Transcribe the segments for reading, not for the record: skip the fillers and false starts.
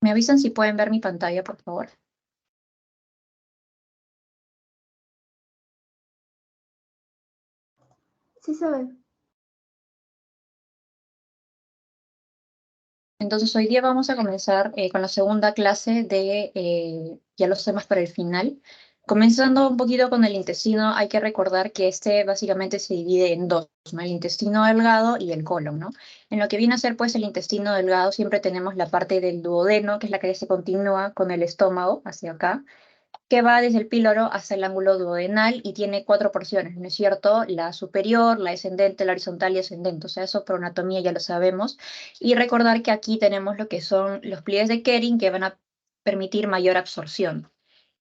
¿Me avisan si pueden ver mi pantalla, por favor? Sí se ve. Entonces, hoy día vamos a comenzar con la segunda clase de ya los temas para el final. Comenzando un poquito con el intestino, hay que recordar que este básicamente se divide en dos, ¿no? El intestino delgado y el colon, ¿no? En lo que viene a ser, pues, el intestino delgado, siempre tenemos la parte del duodeno, que es la que se continúa con el estómago hacia acá, que va desde el píloro hasta el ángulo duodenal y tiene cuatro porciones, ¿no es cierto? La superior, la descendente, la horizontal y ascendente. O sea, eso por anatomía ya lo sabemos. Y recordar que aquí tenemos lo que son los pliegues de Kering que van a permitir mayor absorción.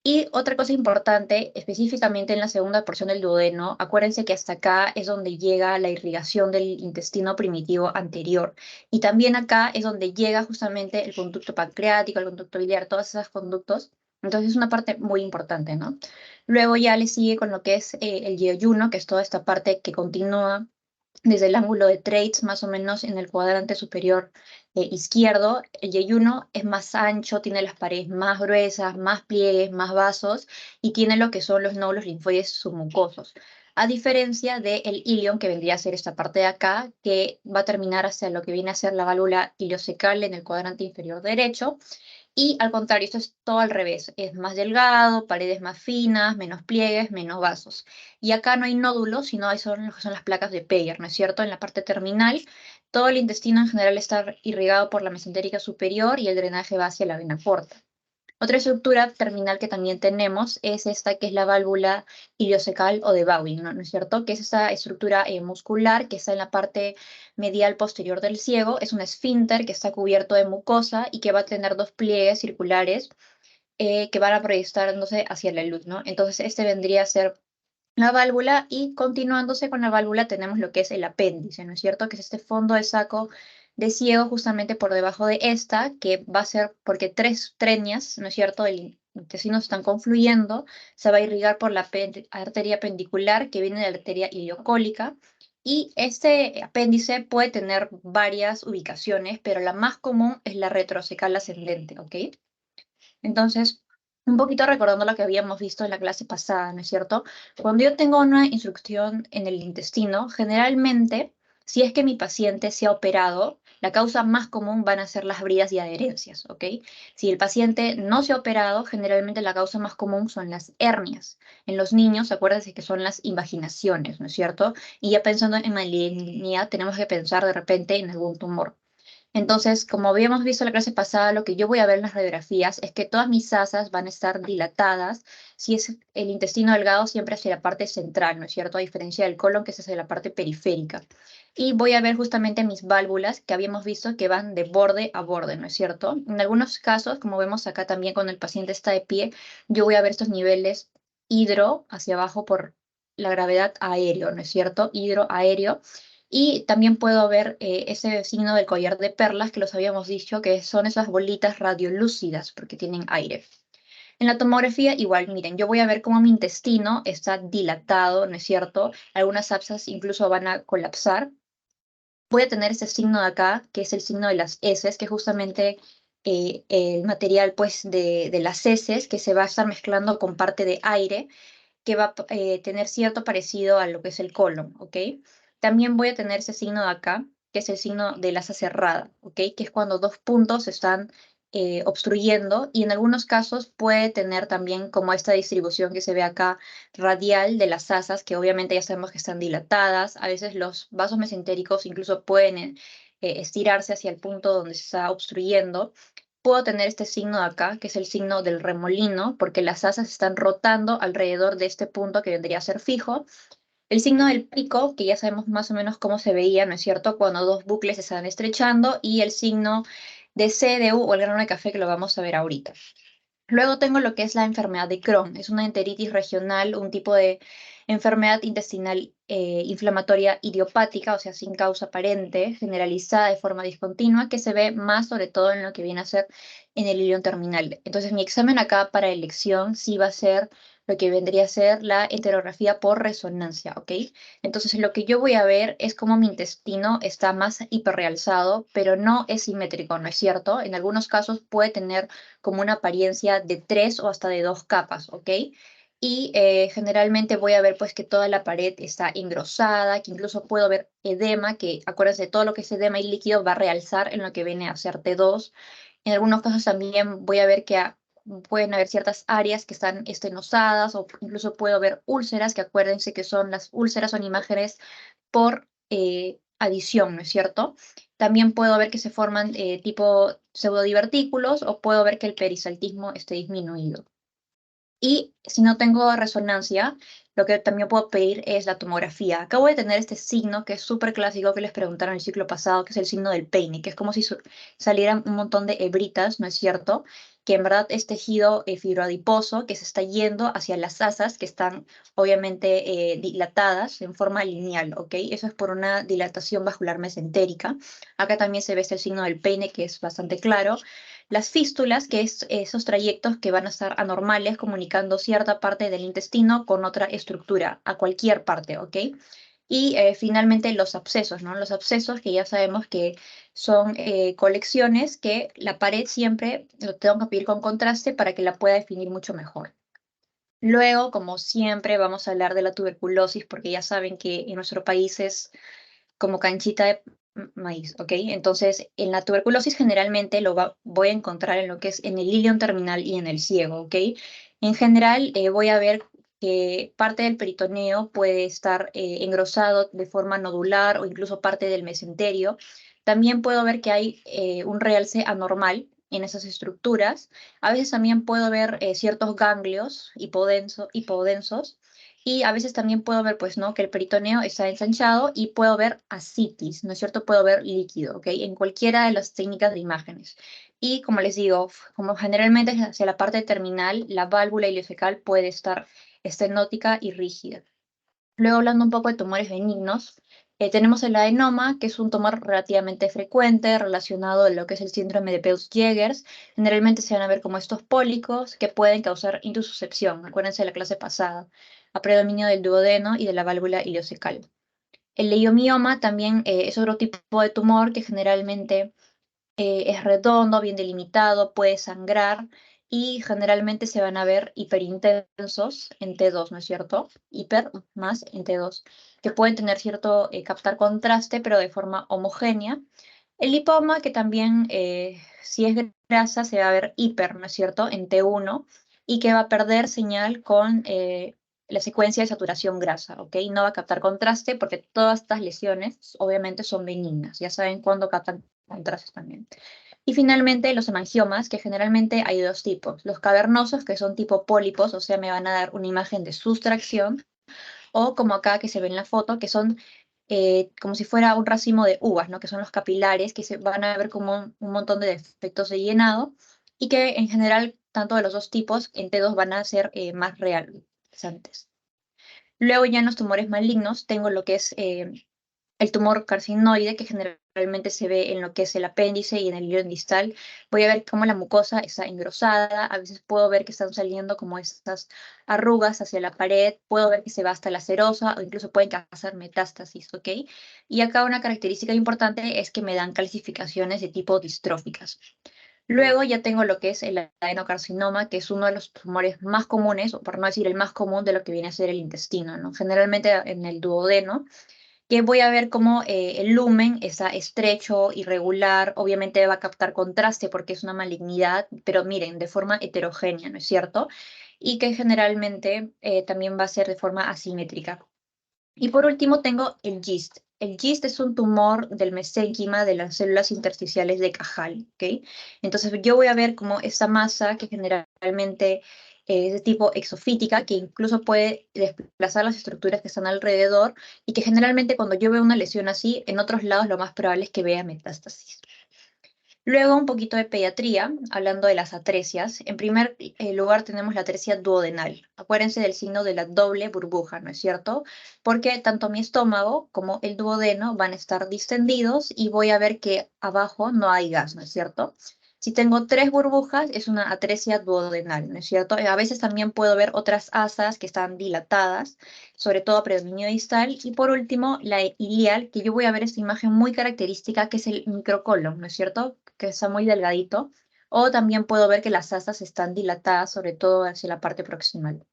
Y otra cosa importante, específicamente en la segunda porción del duodeno, acuérdense que hasta acá es donde llega la irrigación del intestino primitivo anterior. Y también acá es donde llega justamente el conducto pancreático, el conducto biliar, todos esos conductos. Entonces es una parte muy importante, ¿no? Luego ya le sigue con lo que es el yeyuno, que es toda esta parte que continúa desde el ángulo de Treitz, más o menos en el cuadrante superior izquierdo. El yeyuno es más ancho, tiene las paredes más gruesas, más pliegues, más vasos y tiene lo que son los nódulos linfoides submucosos. A diferencia del ilion, que vendría a ser esta parte de acá, que va a terminar hacia lo que viene a ser la válvula iliocecal en el cuadrante inferior derecho, y al contrario, esto es todo al revés. Es más delgado, paredes más finas, menos pliegues, menos vasos. Y acá no hay nódulos, sino hay son lo que son las placas de Peyer, ¿no es cierto? En la parte terminal, todo el intestino en general está irrigado por la mesentérica superior y el drenaje va hacia la vena porta. Otra estructura terminal que también tenemos es esta que es la válvula iliocecal o de Bowen, ¿no? ¿No es cierto? Que es esta estructura muscular que está en la parte medial posterior del ciego. Es un esfínter que está cubierto de mucosa y que va a tener dos pliegues circulares que van a proyectándose hacia la luz, ¿no? Entonces este vendría a ser la válvula y continuándose con la válvula tenemos lo que es el apéndice, ¿no es cierto? Que es este fondo de saco de ciego justamente por debajo de esta, que va a ser porque tres treñas, ¿no es cierto? El intestino están confluyendo, se va a irrigar por la arteria pendicular que viene de la arteria iliocólica. Y este apéndice puede tener varias ubicaciones, pero la más común es la retrocecal ascendente, ¿ok? Entonces, un poquito recordando lo que habíamos visto en la clase pasada, ¿no es cierto? Cuando yo tengo una instrucción en el intestino, generalmente, si es que mi paciente se ha operado, la causa más común van a ser las bridas y adherencias, ¿ok? Si el paciente no se ha operado, generalmente la causa más común son las hernias. En los niños, acuérdense que son las invaginaciones, ¿no es cierto? Y ya pensando en malignidad, tenemos que pensar de repente en algún tumor. Entonces, como habíamos visto en la clase pasada, lo que yo voy a ver en las radiografías es que todas mis asas van a estar dilatadas si es el intestino delgado siempre hacia la parte central, ¿no es cierto? A diferencia del colon que es hacia la parte periférica. Y voy a ver justamente mis válvulas que habíamos visto que van de borde a borde, ¿no es cierto? En algunos casos, como vemos acá también cuando el paciente está de pie, yo voy a ver estos niveles hidro hacia abajo por la gravedad aéreo, ¿no es cierto? Hidro aéreo. Y también puedo ver ese signo del collar de perlas que los habíamos dicho que son esas bolitas radiolúcidas porque tienen aire. En la tomografía igual, miren, yo voy a ver cómo mi intestino está dilatado, ¿no es cierto? Algunas abscesas incluso van a colapsar. Voy a tener este signo de acá, que es el signo de las heces, que es justamente el material pues de las heces que se va a estar mezclando con parte de aire que va a tener cierto parecido a lo que es el colon, ¿ok? También voy a tener ese signo de acá, que es el signo de la asa cerrada, ¿ok? Que es cuando dos puntos están obstruyendo y en algunos casos puede tener también como esta distribución que se ve acá radial de las asas, que obviamente ya sabemos que están dilatadas. A veces los vasos mesentéricos incluso pueden estirarse hacia el punto donde se está obstruyendo. Puedo tener este signo de acá, que es el signo del remolino, porque las asas están rotando alrededor de este punto que vendría a ser fijo. El signo del pico, que ya sabemos más o menos cómo se veía, ¿no es cierto? Cuando dos bucles se están estrechando, y el signo de C, de U o el grano de café, que lo vamos a ver ahorita. Luego tengo lo que es la enfermedad de Crohn. Es una enteritis regional, un tipo de enfermedad intestinal inflamatoria idiopática, o sea, sin causa aparente, generalizada de forma discontinua, que se ve más sobre todo en lo que viene a ser en el ilion terminal. Entonces, mi examen acá para elección sí va a ser lo que vendría a ser la enterografía por resonancia, ¿ok? Entonces lo que yo voy a ver es cómo mi intestino está más hiperrealzado, pero no es simétrico, ¿no es cierto? En algunos casos puede tener como una apariencia de 3 o hasta de 2 capas, ¿ok? Y generalmente voy a ver pues que toda la pared está engrosada, que incluso puedo ver edema, que acuérdense, todo lo que es edema y líquido va a realzar en lo que viene a ser T2. En algunos casos también voy a ver que pueden haber ciertas áreas que están estenosadas o incluso puedo ver úlceras, que acuérdense que son las úlceras, son imágenes por adición, ¿no es cierto? También puedo ver que se forman tipo pseudodivertículos o puedo ver que el perisaltismo esté disminuido. Y si no tengo resonancia, lo que también puedo pedir es la tomografía. Acabo de tener este signo que es súper clásico que les preguntaron el ciclo pasado, que es el signo del peine, que es como si salieran un montón de hebritas, ¿no es cierto? Que en verdad es tejido fibroadiposo que se está yendo hacia las asas que están obviamente dilatadas en forma lineal, ¿ok? Eso es por una dilatación vascular mesentérica. Acá también se ve este signo del peine que es bastante claro. Las fístulas, que es esos trayectos que van a estar anormales comunicando cierta parte del intestino con otra estructura, a cualquier parte, ¿ok? Y finalmente los abscesos, ¿no? Los abscesos que ya sabemos que son colecciones que la pared siempre lo tengo que pedir con contraste para que la pueda definir mucho mejor. Luego, como siempre, vamos a hablar de la tuberculosis porque ya saben que en nuestro país es como canchita de maíz, ¿ok? Entonces, en la tuberculosis generalmente voy a encontrar en lo que es en el ilion terminal y en el ciego, ¿ok? En general, voy a ver que parte del peritoneo puede estar engrosado de forma nodular o incluso parte del mesenterio. También puedo ver que hay un realce anormal en esas estructuras. A veces también puedo ver ciertos ganglios hipodensos y a veces también puedo ver, pues, ¿no? Que el peritoneo está ensanchado y puedo ver ascitis, ¿no es cierto? Puedo ver líquido, ¿ok? En cualquiera de las técnicas de imágenes. Y como les digo, como generalmente es hacia la parte terminal, la válvula ileocecal puede estar estenótica y rígida. Luego, hablando un poco de tumores benignos, tenemos el adenoma, que es un tumor relativamente frecuente relacionado a lo que es el síndrome de Peutz-Jeghers. Generalmente se van a ver como estos pólicos que pueden causar intususcepción. Acuérdense de la clase pasada, a predominio del duodeno y de la válvula ileocecal. El leiomioma también es otro tipo de tumor que generalmente es redondo, bien delimitado, puede sangrar y generalmente se van a ver hiperintensos en T2, ¿no es cierto? Hiper más en T2, que pueden tener cierto captar contraste, pero de forma homogénea. El lipoma, que también si es grasa, se va a ver hiper, ¿no es cierto? En T1 y que va a perder señal con la secuencia de saturación grasa, ¿ok? No va a captar contraste porque todas estas lesiones obviamente son benignas. Ya saben cuándo captan contrastes también. Y finalmente los hemangiomas, que generalmente hay dos tipos. Los cavernosos, que son tipo pólipos, o sea, me van a dar una imagen de sustracción, o como acá que se ve en la foto, que son como si fuera un racimo de uvas, ¿no? Que son los capilares, que se van a ver como un montón de defectos de llenado, y que en general, tanto de los dos tipos, en T2 van a ser más realizantes. Luego ya en los tumores malignos tengo lo que es el tumor carcinoide, que generalmente se ve en lo que es el apéndice y en el hilo distal. Voy a ver cómo la mucosa está engrosada, a veces puedo ver que están saliendo como estas arrugas hacia la pared, puedo ver que se va hasta la serosa o incluso pueden causar metástasis, ¿ok? Y acá una característica importante es que me dan calcificaciones de tipo distróficas. Luego ya tengo lo que es el adenocarcinoma, que es uno de los tumores más comunes, o por no decir el más común de lo que viene a ser el intestino, ¿no? Generalmente en el duodeno, que voy a ver cómo el lumen está estrecho, irregular, obviamente va a captar contraste porque es una malignidad, pero miren, de forma heterogénea, ¿no es cierto? Y que generalmente también va a ser de forma asimétrica. Y por último tengo el GIST. El GIST es un tumor del mesénquima de las células intersticiales de Cajal, ¿ok? Entonces yo voy a ver cómo esta masa que generalmente es de tipo exofítica, que incluso puede desplazar las estructuras que están alrededor y que generalmente cuando yo veo una lesión así, en otros lados lo más probable es que vea metástasis. Luego un poquito de pediatría, hablando de las atresias. En primer lugar tenemos la atresia duodenal. Acuérdense del signo de la doble burbuja, ¿no es cierto? Porque tanto mi estómago como el duodeno van a estar distendidos y voy a ver que abajo no hay gas, ¿no es cierto? Si tengo 3 burbujas, es una atresia duodenal, ¿no es cierto? A veces también puedo ver otras asas que están dilatadas, sobre todo predominio distal. Y por último, la ilial, que yo voy a ver esta imagen muy característica, que es el microcolon, ¿no es cierto? Que está muy delgadito. O también puedo ver que las asas están dilatadas, sobre todo hacia la parte proximal.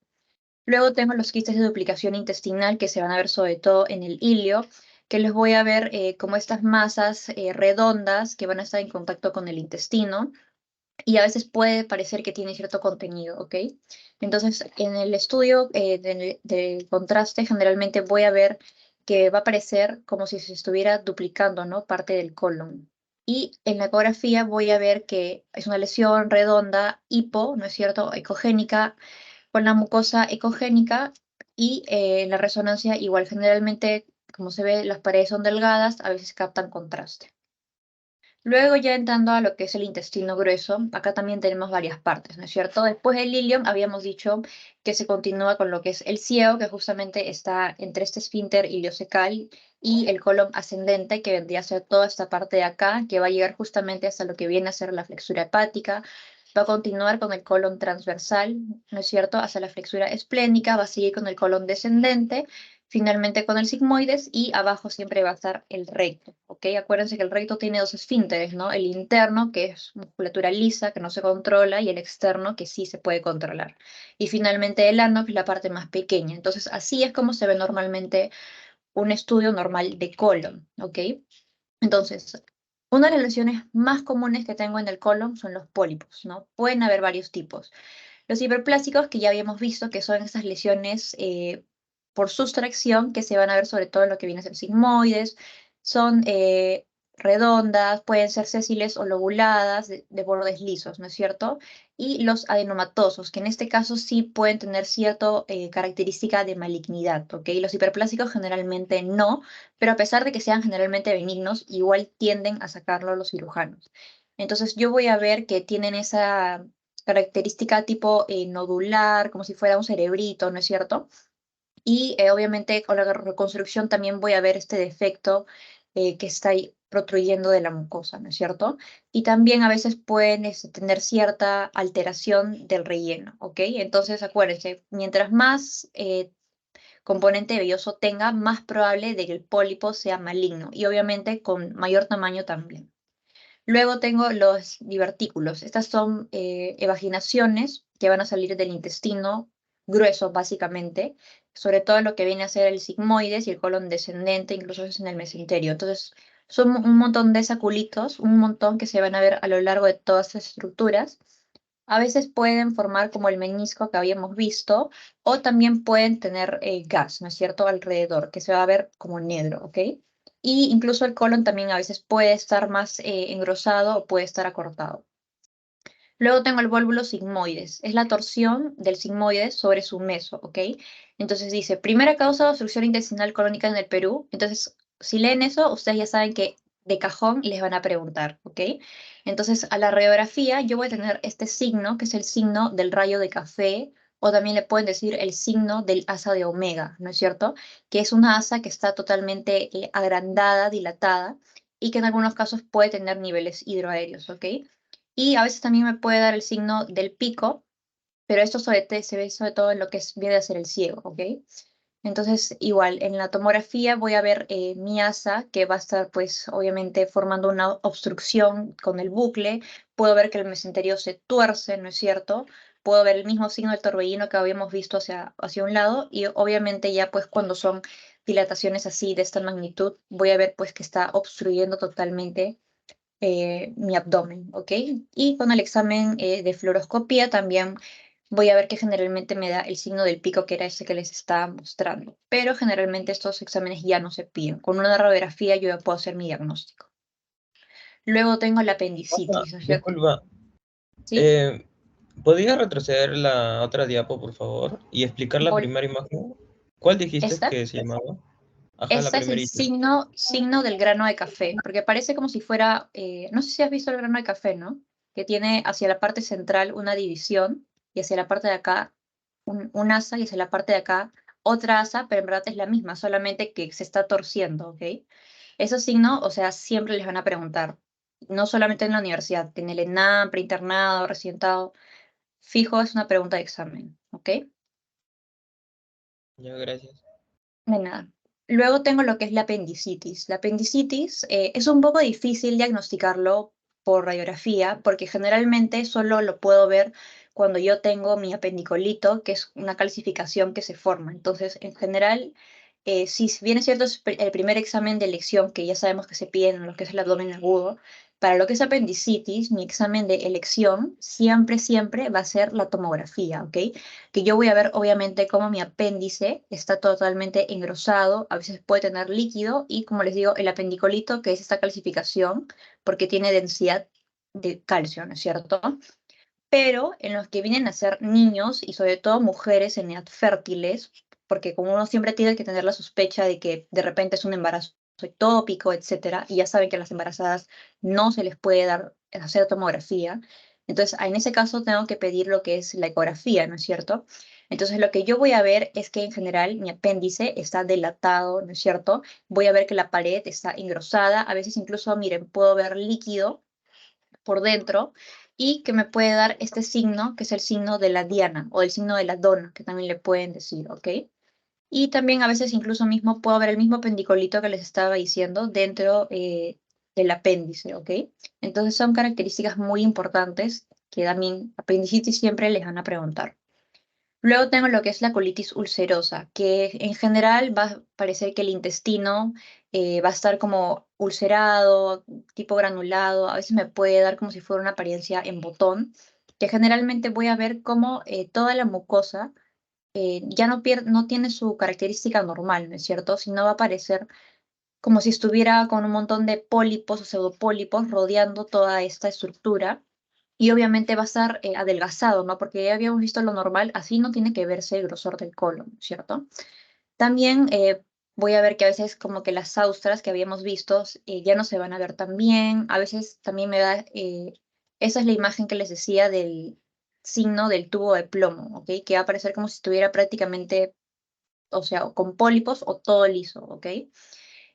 Luego tengo los quistes de duplicación intestinal que se van a ver sobre todo en el ilio, que les voy a ver como estas masas redondas que van a estar en contacto con el intestino y a veces puede parecer que tiene cierto contenido, ¿ok? Entonces, en el estudio de contraste generalmente voy a ver que va a parecer como si se estuviera duplicando, ¿no? Parte del colon. Y en la ecografía voy a ver que es una lesión redonda, hipo, ¿no es cierto? Ecogénica, con la mucosa ecogénica y en la resonancia igual generalmente, como se ve, las paredes son delgadas, a veces captan contraste. Luego ya entrando a lo que es el intestino grueso, acá también tenemos varias partes, ¿no es cierto? Después del ilion habíamos dicho que se continúa con lo que es el ciego, que justamente está entre este esfínter iliocecal y el colon ascendente, que vendría a ser toda esta parte de acá, que va a llegar justamente hasta lo que viene a ser la flexura hepática. Va a continuar con el colon transversal, ¿no es cierto? Hasta la flexura esplénica, va a seguir con el colon descendente, finalmente con el sigmoides y abajo siempre va a estar el recto, ¿ok? Acuérdense que el recto tiene 2 esfínteres, ¿no? El interno, que es musculatura lisa, que no se controla, y el externo, que sí se puede controlar. Y finalmente el ano, que es la parte más pequeña. Entonces, así es como se ve normalmente un estudio normal de colon, ¿ok? Entonces, una de las lesiones más comunes que tengo en el colon son los pólipos, ¿no? Pueden haber varios tipos. Los hiperplásicos, que ya habíamos visto que son esas lesiones por sustracción, que se van a ver sobre todo en lo que viene a ser sigmoides, son redondas, pueden ser sésiles o lobuladas, de bordes lisos, ¿no es cierto? Y los adenomatosos, que en este caso sí pueden tener cierta característica de malignidad, ¿ok? Los hiperplásicos generalmente no, pero a pesar de que sean generalmente benignos, igual tienden a sacarlo los cirujanos. Entonces yo voy a ver que tienen esa característica tipo nodular, como si fuera un cerebrito, ¿no es cierto? Y obviamente con la reconstrucción también voy a ver este defecto que está ahí protruyendo de la mucosa, ¿no es cierto? Y también a veces pueden tener cierta alteración del relleno, ¿ok? Entonces acuérdense, mientras más componente velloso tenga, más probable de que el pólipo sea maligno y obviamente con mayor tamaño también. Luego tengo los divertículos. Estas son evaginaciones que van a salir del intestino grueso, básicamente, sobre todo lo que viene a ser el sigmoides y el colon descendente, incluso es en el mesenterio. Entonces, son un montón de saculitos, un montón que se van a ver a lo largo de todas estas estructuras. A veces pueden formar como el menisco que habíamos visto, o también pueden tener gas, ¿no es cierto?, alrededor, que se va a ver como negro, ¿ok? Y incluso el colon también a veces puede estar más engrosado o puede estar acortado. Luego tengo el vólvulo sigmoides. Es la torsión del sigmoides sobre su meso, ¿ok? Entonces dice, primera causa de obstrucción intestinal crónica en el Perú. Entonces, si leen eso, ustedes ya saben que de cajón les van a preguntar, ¿ok? Entonces, a la radiografía yo voy a tener este signo, que es el signo del rayo de café, o también le pueden decir el signo del asa de omega, ¿no es cierto? Que es una asa que está totalmente agrandada, dilatada, y que en algunos casos puede tener niveles hidroaéreos, ¿ok? Y a veces también me puede dar el signo del pico, pero esto se ve sobre todo en lo que viene a ser el ciego, ¿ok? Entonces, igual, en la tomografía voy a ver mi asa, que va a estar, pues, obviamente formando una obstrucción con el bucle. Puedo ver que el mesenterio se tuerce, ¿no es cierto? Puedo ver el mismo signo del torbellino que habíamos visto hacia un lado y obviamente ya, pues, cuando son dilataciones así de esta magnitud, voy a ver, pues, que está obstruyendo totalmente mi abdomen, ¿ok? Y con el examen de fluoroscopía también voy a ver que generalmente me da el signo del pico, que era ese que les estaba mostrando. Pero generalmente estos exámenes ya no se piden. Con una radiografía yo ya puedo hacer mi diagnóstico. Luego tengo la apendicitis, ¿no es cierto? Disculpa, ¿Sí? ¿podrías retroceder la otra diapo, por favor? Y explicar la Vol- primera imagen. ¿Cuál dijiste ¿Esta? que se llamaba? Ajá, la Esta es el primerita. signo del grano de café, porque parece como si fuera, no sé si has visto el grano de café, ¿no? Que tiene hacia la parte central una división y hacia la parte de acá un asa y hacia la parte de acá otra asa, pero en verdad es la misma, solamente que se está torciendo, ¿ok? Esos signos, o sea, siempre les van a preguntar. no solamente en la universidad, en el ENAM, preinternado, residentado, fijo es una pregunta de examen, ¿ok? Ya, gracias. De nada. Luego tengo lo que es la apendicitis. La apendicitis es un poco difícil diagnosticarlo por radiografía porque generalmente solo lo puedo ver cuando yo tengo mi apendicolito, que es una calcificación que se forma. Entonces, en general, si bien es cierto es el primer examen de elección que ya sabemos que se pide en lo que es el abdomen agudo, para lo que es apendicitis, mi examen de elección siempre, siempre va a ser la tomografía, ¿ok? Que yo voy a ver obviamente cómo mi apéndice está totalmente engrosado, a veces puede tener líquido y como les digo, el apendicolito, que es esta calcificación, porque tiene densidad de calcio, ¿no es cierto? Pero en los que vienen a ser niños y sobre todo mujeres en edad fértiles, porque como uno siempre tiene que tener la sospecha de que de repente es un embarazo ectópico, etcétera, y ya saben que a las embarazadas no se les puede dar hacer tomografía. Entonces, en ese caso tengo que pedir lo que es la ecografía, ¿no es cierto? Entonces, lo que yo voy a ver es que en general mi apéndice está dilatado, ¿no es cierto? Voy a ver que la pared está engrosada, a veces incluso, miren, puedo ver líquido por dentro y que me puede dar este signo, que es el signo de la diana o el signo de la dona, que también le pueden decir, ¿ok? Y también a veces incluso mismo puedo ver el mismo pendicolito que les estaba diciendo dentro del apéndice, ¿ok? Entonces son características muy importantes que también apendicitis siempre les van a preguntar. Luego tengo lo que es la colitis ulcerosa, que en general va a parecer que el intestino va a estar como ulcerado, tipo granulado, a veces me puede dar como si fuera una apariencia en botón, que generalmente voy a ver como toda la mucosa ya no tiene su característica normal, ¿no es cierto? Sino va a parecer como si estuviera con un montón de pólipos o pseudopólipos rodeando toda esta estructura y obviamente va a estar adelgazado, ¿no? Porque ya habíamos visto lo normal, así no tiene que verse el grosor del colon, ¿cierto? También voy a ver que a veces como que las austras que habíamos visto ya no se van a ver tan bien, a veces también me da, esa es la imagen que les decía del signo del tubo de plomo, ¿ok? Que va a parecer como si estuviera prácticamente, o sea, con pólipos o todo liso, ¿ok?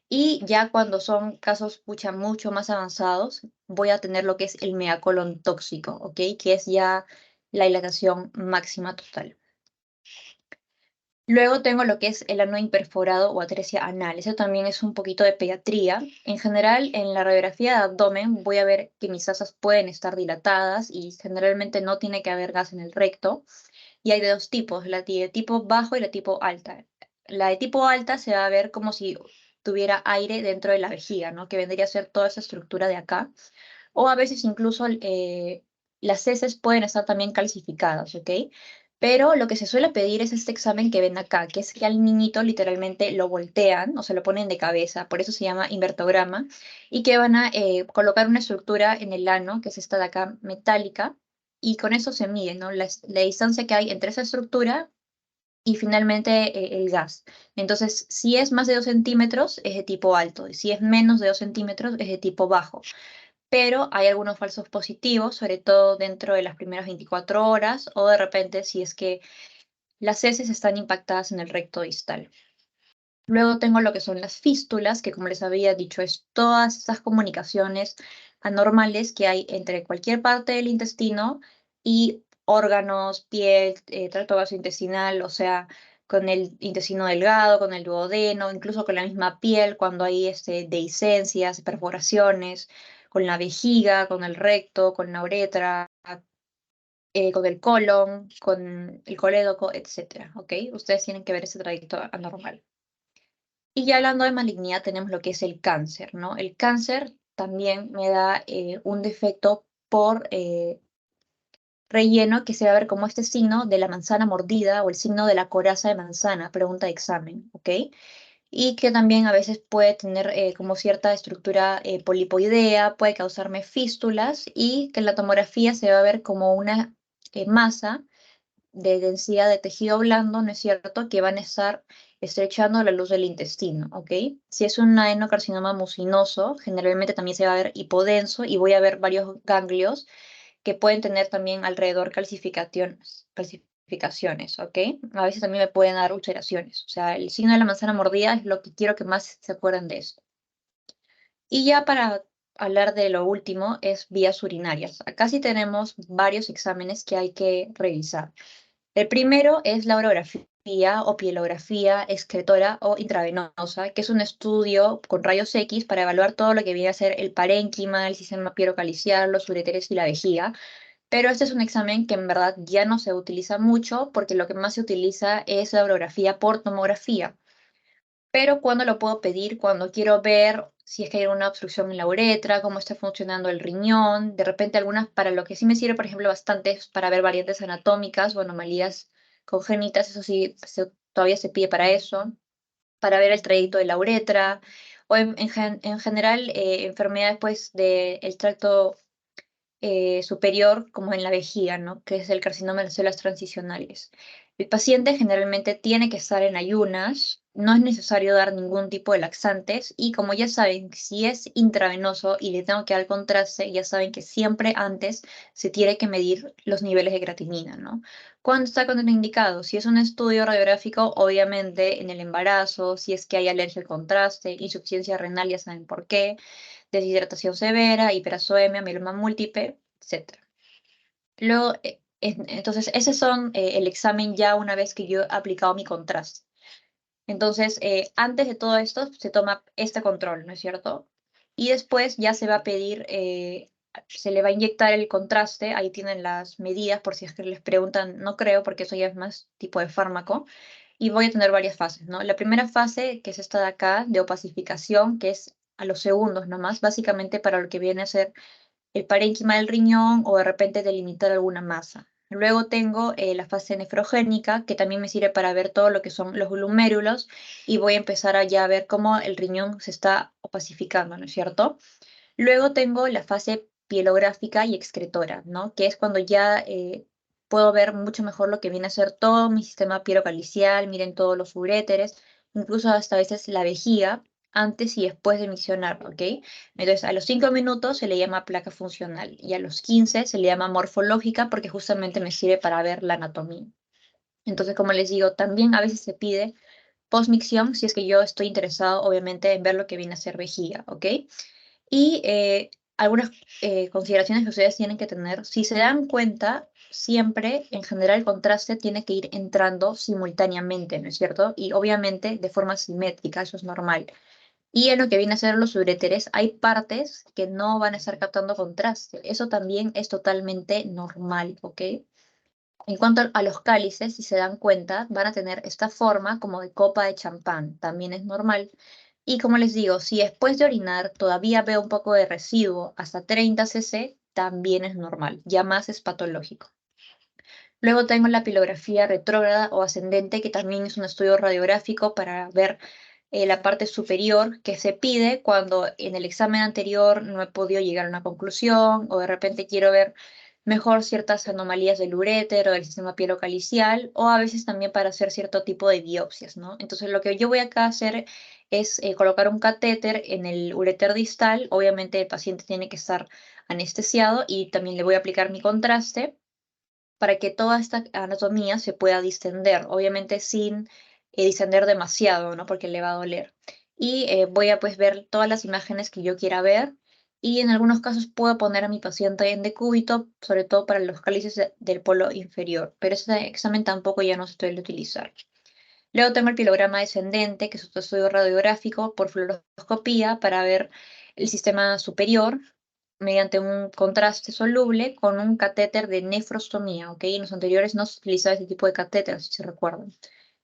Y ya cuando son casos pucha, mucho más avanzados, voy a tener lo que es el megacolon tóxico, ¿ok? Que es ya la dilatación máxima total. Luego tengo lo que es el ano imperforado o atresia anal. Eso también es un poquito de pediatría. En general, en la radiografía de abdomen voy a ver que mis asas pueden estar dilatadas y generalmente no tiene que haber gas en el recto. Y hay de dos tipos, la de tipo bajo y la tipo alta. La de tipo alta se va a ver como si tuviera aire dentro de la vejiga, ¿no? Que vendría a ser toda esa estructura de acá. O a veces incluso las heces pueden estar también calcificadas, ¿ok? Pero lo que se suele pedir es este examen que ven acá, que es que al niñito literalmente lo voltean o se lo ponen de cabeza, por eso se llama invertograma, y que van a colocar una estructura en el ano, que es esta de acá metálica, y con eso se mide, ¿no? La distancia que hay entre esa estructura y finalmente el gas. Entonces, si es más de 2 centímetros, es de tipo alto, y si es menos de 2 centímetros, es de tipo bajo. Pero hay algunos falsos positivos, sobre todo dentro de las primeras 24 horas o de repente si es que las heces están impactadas en el recto distal. Luego tengo lo que son las fístulas, que como les había dicho es todas estas comunicaciones anormales que hay entre cualquier parte del intestino y órganos, piel, tracto gastrointestinal, o sea, con el intestino delgado, con el duodeno, incluso con la misma piel cuando hay dehiscencias, perforaciones, con la vejiga, con el recto, con la uretra, con el colon, con el colédoco, etcétera, ¿ok? Ustedes tienen que ver ese trayecto anormal. Y ya hablando de malignidad, tenemos lo que es el cáncer, ¿no? El cáncer también me da un defecto por relleno que se va a ver como este signo de la manzana mordida o el signo de la coraza de manzana, pregunta de examen, ¿ok? Y que también a veces puede tener como cierta estructura polipoidea, puede causarme fístulas y que en la tomografía se va a ver como una masa de densidad de tejido blando, ¿no es cierto?, que van a estar estrechando la luz del intestino, ¿ok? Si es un adenocarcinoma mucinoso, generalmente también se va a ver hipodenso y voy a ver varios ganglios que pueden tener también alrededor calcificaciones, ¿ok? A veces también me pueden dar ulceraciones. O sea, el signo de la manzana mordida es lo que quiero que más se acuerden de esto. Y ya para hablar de lo último es vías urinarias. Acá sí tenemos varios exámenes que hay que revisar. El primero es la orografía o pielografía excretora o intravenosa, que es un estudio con rayos X para evaluar todo lo que viene a ser el parénquima, el sistema pielocaliciar, los ureteres y la vejiga. Pero este es un examen que en verdad ya no se utiliza mucho porque lo que más se utiliza es la orografía por tomografía. Pero ¿cuándo lo puedo pedir? Cuando quiero ver si es que hay una obstrucción en la uretra, cómo está funcionando el riñón. De repente algunas, para lo que sí me sirve, por ejemplo, bastante es para ver variantes anatómicas o anomalías congénitas, eso sí, todavía se pide para eso, para ver el trayecto de la uretra, o en general enfermedades pues, del tracto superior como en la vejiga, ¿no? Que es el carcinoma de las células transicionales. El paciente generalmente tiene que estar en ayunas, no es necesario dar ningún tipo de laxantes y como ya saben, si es intravenoso y le tengo que dar contraste, ya saben que siempre antes se tiene que medir los niveles de creatinina, ¿no? ¿Cuándo está contraindicado? Si es un estudio radiográfico, obviamente en el embarazo, si es que hay alergia al contraste, insuficiencia renal, ya saben por qué, deshidratación severa, hiperazoemia, mieloma múltiple, etcétera. Luego, entonces, ese son el examen ya una vez que yo he aplicado mi contraste. Entonces, antes de todo esto, se toma este control, ¿no es cierto? Y después ya se va a pedir, se le va a inyectar el contraste, ahí tienen las medidas por si es que les preguntan, no creo, porque eso ya es más tipo de fármaco, y voy a tener varias fases, ¿no? La primera fase, que es esta de acá, de opacificación, que es a los segundos nomás, básicamente para lo que viene a ser el parénquima del riñón o de repente delimitar alguna masa. Luego tengo la fase nefrogénica, que también me sirve para ver todo lo que son los glomérulos y voy a empezar a ya ver cómo el riñón se está opacificando, ¿no es cierto? Luego tengo la fase pielográfica y excretora, ¿no? Que es cuando ya puedo ver mucho mejor lo que viene a ser todo mi sistema pielocalicial, miren todos los uréteres, incluso hasta a veces la vejiga, antes y después de miccionar, ¿ok? Entonces, a los 5 minutos se le llama placa funcional y a los 15 se le llama morfológica porque justamente me sirve para ver la anatomía. Entonces, como les digo, también a veces se pide postmicción si es que yo estoy interesado, obviamente, en ver lo que viene a ser vejiga, ¿ok? Y algunas consideraciones que ustedes tienen que tener, si se dan cuenta, siempre en general el contraste tiene que ir entrando simultáneamente, ¿no es cierto? Y obviamente de forma simétrica, eso es normal. Y en lo que viene a ser los uréteres, hay partes que no van a estar captando contraste. Eso también es totalmente normal, ¿ok? En cuanto a los cálices, si se dan cuenta, van a tener esta forma como de copa de champán. También es normal. Y como les digo, si después de orinar todavía veo un poco de residuo, hasta 30 cc, también es normal. Ya más es patológico. Luego tengo la pilografía retrógrada o ascendente, que también es un estudio radiográfico para ver la parte superior que se pide cuando en el examen anterior no he podido llegar a una conclusión o de repente quiero ver mejor ciertas anomalías del urétero, del sistema pielocalicial o a veces también para hacer cierto tipo de biopsias, ¿no? Entonces lo que yo voy acá a hacer es colocar un catéter en el uréter distal. Obviamente el paciente tiene que estar anestesiado y también le voy a aplicar mi contraste para que toda esta anatomía se pueda distender, obviamente sin distender demasiado, ¿no? Porque le va a doler. Y voy a pues ver todas las imágenes que yo quiera ver y en algunos casos puedo poner a mi paciente en decúbito, sobre todo para los cálices del polo inferior, pero ese examen tampoco ya no se suele utilizar. Luego tengo el pilograma descendente, que es otro estudio radiográfico por fluoroscopía para ver el sistema superior mediante un contraste soluble con un catéter de nefrostomía, ¿ok? En los anteriores no se utilizaba este tipo de catéter, si se recuerdan.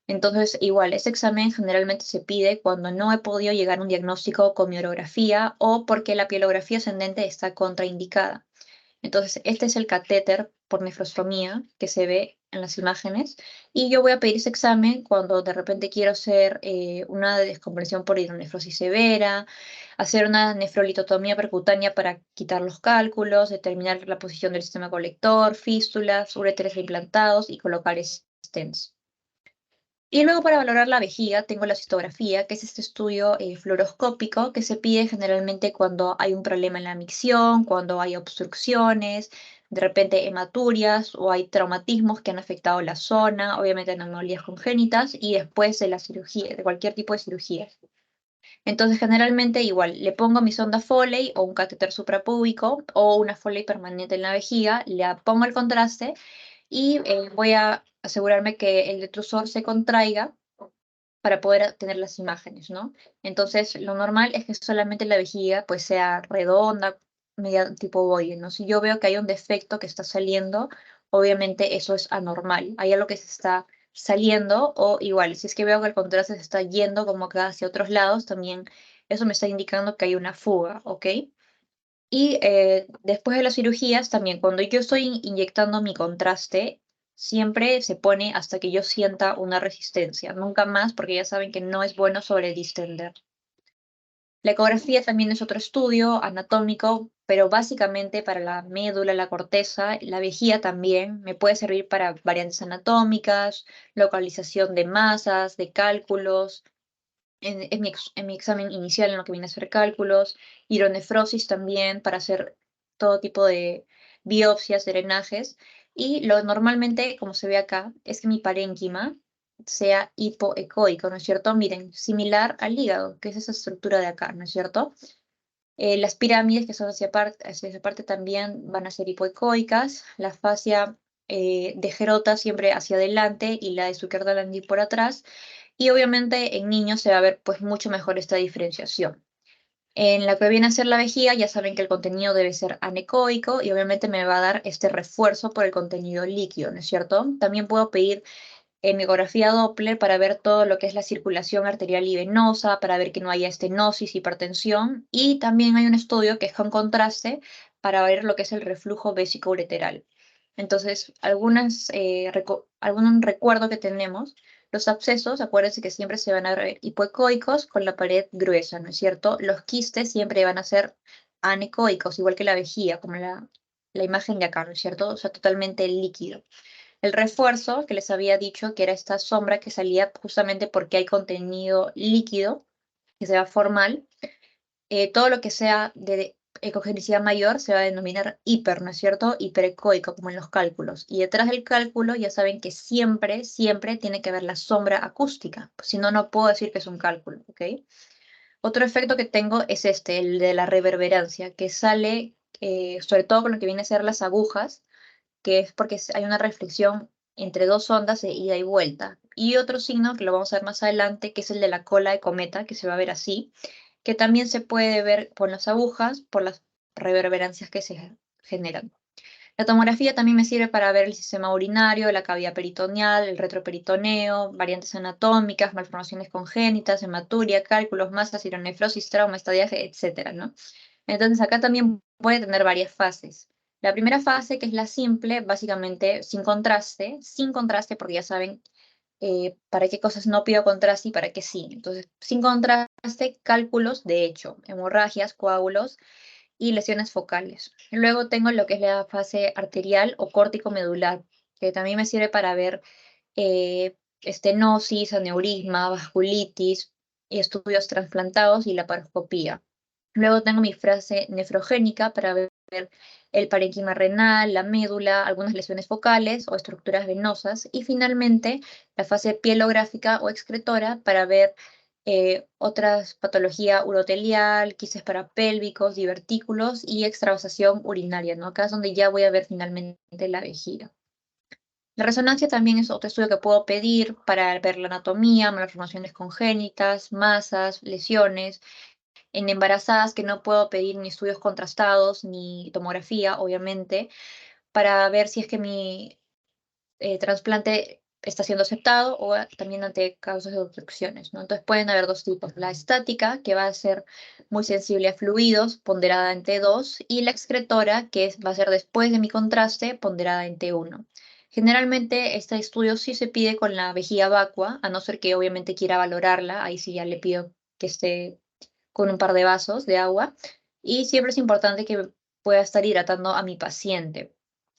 Entonces, igual, este examen generalmente se pide cuando no he podido llegar a un diagnóstico con mi orografía o porque la pielografía ascendente está contraindicada. Entonces, este es el catéter por nefrostomía que se ve en las imágenes y yo voy a pedir ese examen cuando de repente quiero hacer una descompresión por hidronefrosis severa, hacer una nefrolitotomía percutánea para quitar los cálculos, determinar la posición del sistema colector, fístulas, uréteres reimplantados y colocar stents. Y luego para valorar la vejiga tengo la cistografía, que es este estudio fluoroscópico que se pide generalmente cuando hay un problema en la micción, cuando hay obstrucciones, de repente hematurias o hay traumatismos que han afectado la zona, obviamente anomalías congénitas y después de la cirugía, de cualquier tipo de cirugía. Entonces, generalmente igual, le pongo mi sonda Foley o un catéter suprapúbico o una Foley permanente en la vejiga, le pongo el contraste y voy a asegurarme que el detrusor se contraiga para poder tener las imágenes, ¿no? Entonces, lo normal es que solamente la vejiga pues sea redonda, media tipo ovoide, ¿no? Si yo veo que hay un defecto que está saliendo, obviamente eso es anormal. Hay algo que se está saliendo o igual, si es que veo que el contraste se está yendo como que hacia otros lados, también eso me está indicando que hay una fuga, ¿ok? Y después de las cirugías, también cuando yo estoy inyectando mi contraste, siempre se pone hasta que yo sienta una resistencia, nunca más, porque ya saben que no es bueno sobredistender. La ecografía también es otro estudio anatómico, pero básicamente para la médula, la corteza, la vejiga también me puede servir para variantes anatómicas, localización de masas, de cálculos, en mi examen inicial en lo que viene a hacer cálculos, hidronefrosis también para hacer todo tipo de biopsias, drenajes. Y lo normalmente, como se ve acá, es que mi parénquima sea hipoecoico, ¿no es cierto? Miren, similar al hígado, que es esa estructura de acá, ¿no es cierto? Las pirámides que son hacia esa parte también van a ser hipoecoicas, la fascia de Gerota siempre hacia adelante y la de Zuckerdalandi por atrás, y obviamente en niños se va a ver pues mucho mejor esta diferenciación. En la que viene a ser la vejiga, ya saben que el contenido debe ser anecoico y obviamente me va a dar este refuerzo por el contenido líquido, ¿no es cierto? También puedo pedir ecografía Doppler para ver todo lo que es la circulación arterial y venosa, para ver que no haya estenosis, hipertensión, y también hay un estudio que es con contraste para ver lo que es el reflujo vésico-ureteral. Entonces, algún recuerdo que tenemos, los abscesos, acuérdense que siempre se van a ver hipoecoicos con la pared gruesa, ¿no es cierto? Los quistes siempre van a ser anecoicos, igual que la vejiga, como la imagen de acá, ¿no es cierto? O sea, totalmente líquido. El refuerzo que les había dicho que era esta sombra que salía justamente porque hay contenido líquido que sea formal, todo lo que sea de ecogenicidad mayor se va a denominar hiper, ¿no es cierto? Hiperecoico, como en los cálculos. Y detrás del cálculo ya saben que siempre, siempre tiene que haber la sombra acústica, si no, no puedo decir que es un cálculo, ¿ok? Otro efecto que tengo es este, el de la reverberancia, que sale sobre todo con lo que viene a ser las agujas, que es porque hay una reflexión entre dos ondas de ida y vuelta. Y otro signo, que lo vamos a ver más adelante, que es el de la cola de cometa, que se va a ver así, que también se puede ver por las agujas, por las reverberancias que se generan. La tomografía también me sirve para ver el sistema urinario, la cavidad peritoneal, el retroperitoneo, variantes anatómicas, malformaciones congénitas, hematuria, cálculos, masas, hidronefrosis, trauma, estadiaje, etcétera, ¿no? Entonces acá también puede tener varias fases. La primera fase, que es la simple, básicamente sin contraste porque ya saben para qué cosas no pido contraste y para qué sí. Entonces, sin contraste, cálculos de hecho, hemorragias, coágulos y lesiones focales. Luego tengo lo que es la fase arterial o córtico medular, que también me sirve para ver estenosis, aneurisma, vasculitis, y estudios trasplantados y la paroscopía. Luego tengo mi fase nefrogénica para ver el parénquima renal, la médula, algunas lesiones focales o estructuras venosas. Y finalmente la fase pielográfica o excretora para ver otras patología urotelial, quistes parapélvicos, divertículos y extravasación urinaria, ¿no? Acá es donde ya voy a ver finalmente la vejiga. La resonancia también es otro estudio que puedo pedir para ver la anatomía, malformaciones congénitas, masas, lesiones. En embarazadas que no puedo pedir ni estudios contrastados ni tomografía, obviamente, para ver si es que mi trasplante está siendo aceptado o también ante causas de obstrucciones, ¿no? Entonces pueden haber dos tipos, la estática, que va a ser muy sensible a fluidos, ponderada en T2, y la excretora, que va a ser después de mi contraste, ponderada en T1. Generalmente este estudio sí se pide con la vejiga vacua, a no ser que obviamente quiera valorarla, ahí sí ya le pido que esté con un par de vasos de agua, y siempre es importante que pueda estar hidratando a mi paciente.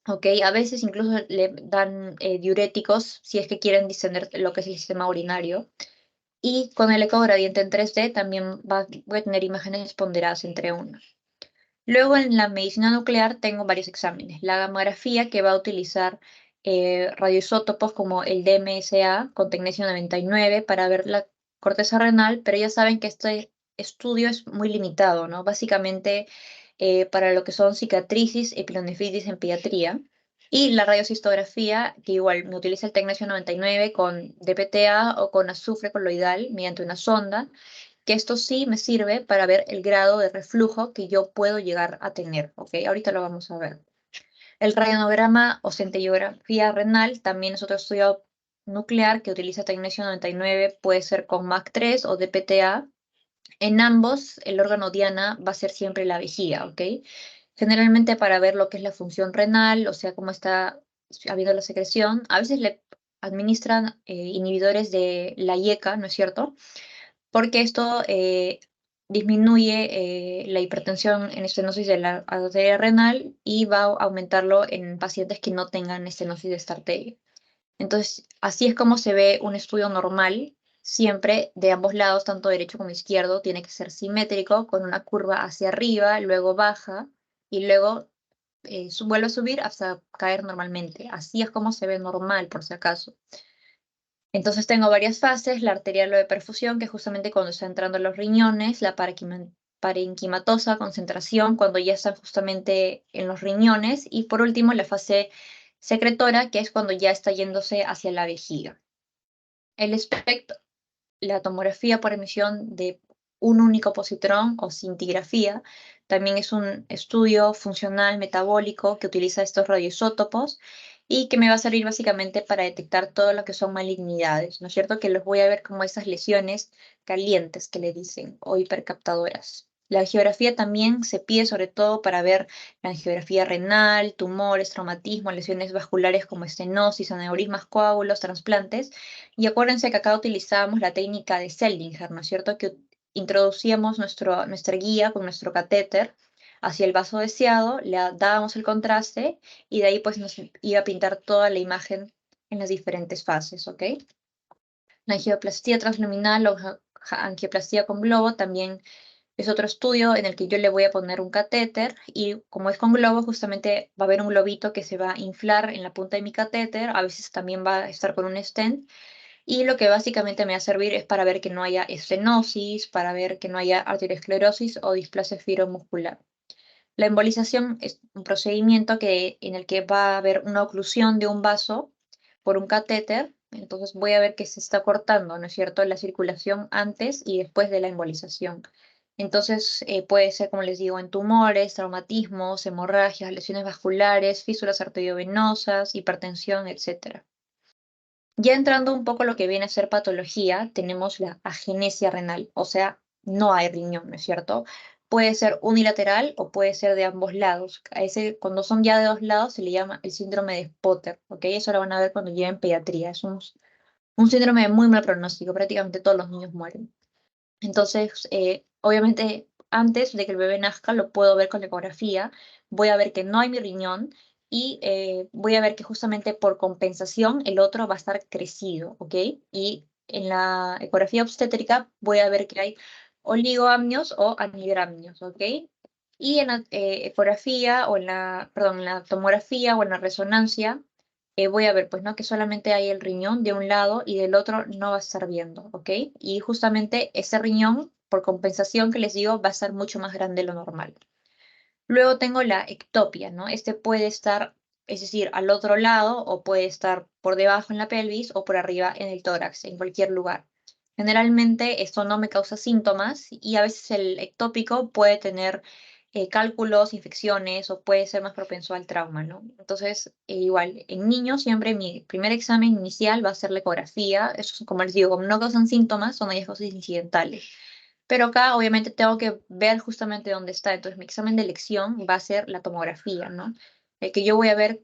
¿Ok? A veces incluso le dan diuréticos si es que quieren distender lo que es el sistema urinario. Y con el ecogradiente en 3D también voy a tener imágenes ponderadas entre uno. Luego en la medicina nuclear tengo varios exámenes. La gamografía que va a utilizar radioisótopos como el DMSA con tecnesio 99 para ver la corteza renal, pero ya saben que este estudio es muy limitado, ¿no? Básicamente para lo que son cicatrices y pielonefritis en pediatría. Y la radiocistografía, que igual me utiliza el Tecnesio 99 con DPTA o con azufre coloidal mediante una sonda, que esto sí me sirve para ver el grado de reflujo que yo puedo llegar a tener, ¿ok? Ahorita lo vamos a ver. El radionograma o centellografía renal también es otro estudio nuclear que utiliza Tecnesio 99, puede ser con MAC3 o DPTA. En ambos, el órgano diana va a ser siempre la vejiga, ¿ok? Generalmente para ver lo que es la función renal, o sea, cómo está habiendo la secreción, a veces le administran inhibidores de la IECA, ¿no es cierto? Porque esto disminuye la hipertensión en estenosis de la arteria renal y va a aumentarlo en pacientes que no tengan estenosis de esta arteria. Entonces, así es como se ve un estudio normal, siempre de ambos lados, tanto derecho como izquierdo, tiene que ser simétrico, con una curva hacia arriba, luego baja y luego vuelve a subir hasta caer normalmente. Así es como se ve normal, por si acaso. Entonces tengo varias fases, la arterial o de perfusión, que es justamente cuando está entrando los riñones, la parenquimatosa, concentración, cuando ya están justamente en los riñones, y por último la fase secretora, que es cuando ya está yéndose hacia la vejiga. El espectro, la tomografía por emisión de un único positrón o scintigrafía, también es un estudio funcional metabólico que utiliza estos radioisótopos y que me va a servir básicamente para detectar todo lo que son malignidades, ¿no es cierto? Que los voy a ver como esas lesiones calientes que le dicen o hipercaptadoras. La angiografía también se pide sobre todo para ver la angiografía renal, tumores, traumatismos, lesiones vasculares como estenosis, aneurismas, coágulos, trasplantes. Y acuérdense que acá utilizábamos la técnica de Seldinger, ¿no es cierto? Que introducíamos nuestra guía con nuestro catéter hacia el vaso deseado, le dábamos el contraste y de ahí pues nos iba a pintar toda la imagen en las diferentes fases, ¿ok? La angioplastía transluminal o angioplastía con globo también es otro estudio en el que yo le voy a poner un catéter y como es con globo, justamente va a haber un globito que se va a inflar en la punta de mi catéter, a veces también va a estar con un stent y lo que básicamente me va a servir es para ver que no haya estenosis, para ver que no haya arteriosclerosis o displasia fibromuscular. La embolización es un procedimiento en el que va a haber una oclusión de un vaso por un catéter, entonces voy a ver que se está cortando, ¿no es cierto?, la circulación antes y después de la embolización. Entonces puede ser, como les digo, en tumores, traumatismos, hemorragias, lesiones vasculares, físulas arteriovenosas, hipertensión, etc. Ya entrando un poco a lo que viene a ser patología, tenemos la agenesia renal, o sea, no hay riñón, ¿no es cierto? Puede ser unilateral o puede ser de ambos lados. A ese, cuando son ya de dos lados se le llama el síndrome de Potter, ¿ok? Eso lo van a ver cuando lleven pediatría. Es un síndrome de muy mal pronóstico, prácticamente todos los niños mueren. Entonces, obviamente, antes de que el bebé nazca, lo puedo ver con la ecografía, voy a ver que no hay mi riñón y voy a ver que justamente por compensación el otro va a estar crecido, ¿ok? Y en la ecografía obstétrica voy a ver que hay oligoamnios o anhidramnios, ¿ok? Y en la ecografía o perdón, en la tomografía o en la resonancia voy a ver, pues, ¿no? Que solamente hay el riñón de un lado y del otro no va a estar viendo, ¿ok? Y justamente ese riñón, por compensación que les digo, va a estar mucho más grande de lo normal. Luego tengo la ectopia, ¿no? Este puede estar, es decir, al otro lado o puede estar por debajo en la pelvis o por arriba en el tórax, en cualquier lugar. Generalmente esto no me causa síntomas y a veces el ectópico puede tener cálculos, infecciones o puede ser más propenso al trauma, ¿no? Entonces, igual, en niños siempre mi primer examen inicial va a ser la ecografía. Eso, como les digo, como no causan síntomas, son hallazgos incidentales. Pero acá obviamente tengo que ver justamente dónde está. Entonces mi examen de elección va a ser la tomografía, ¿no? Que yo voy a ver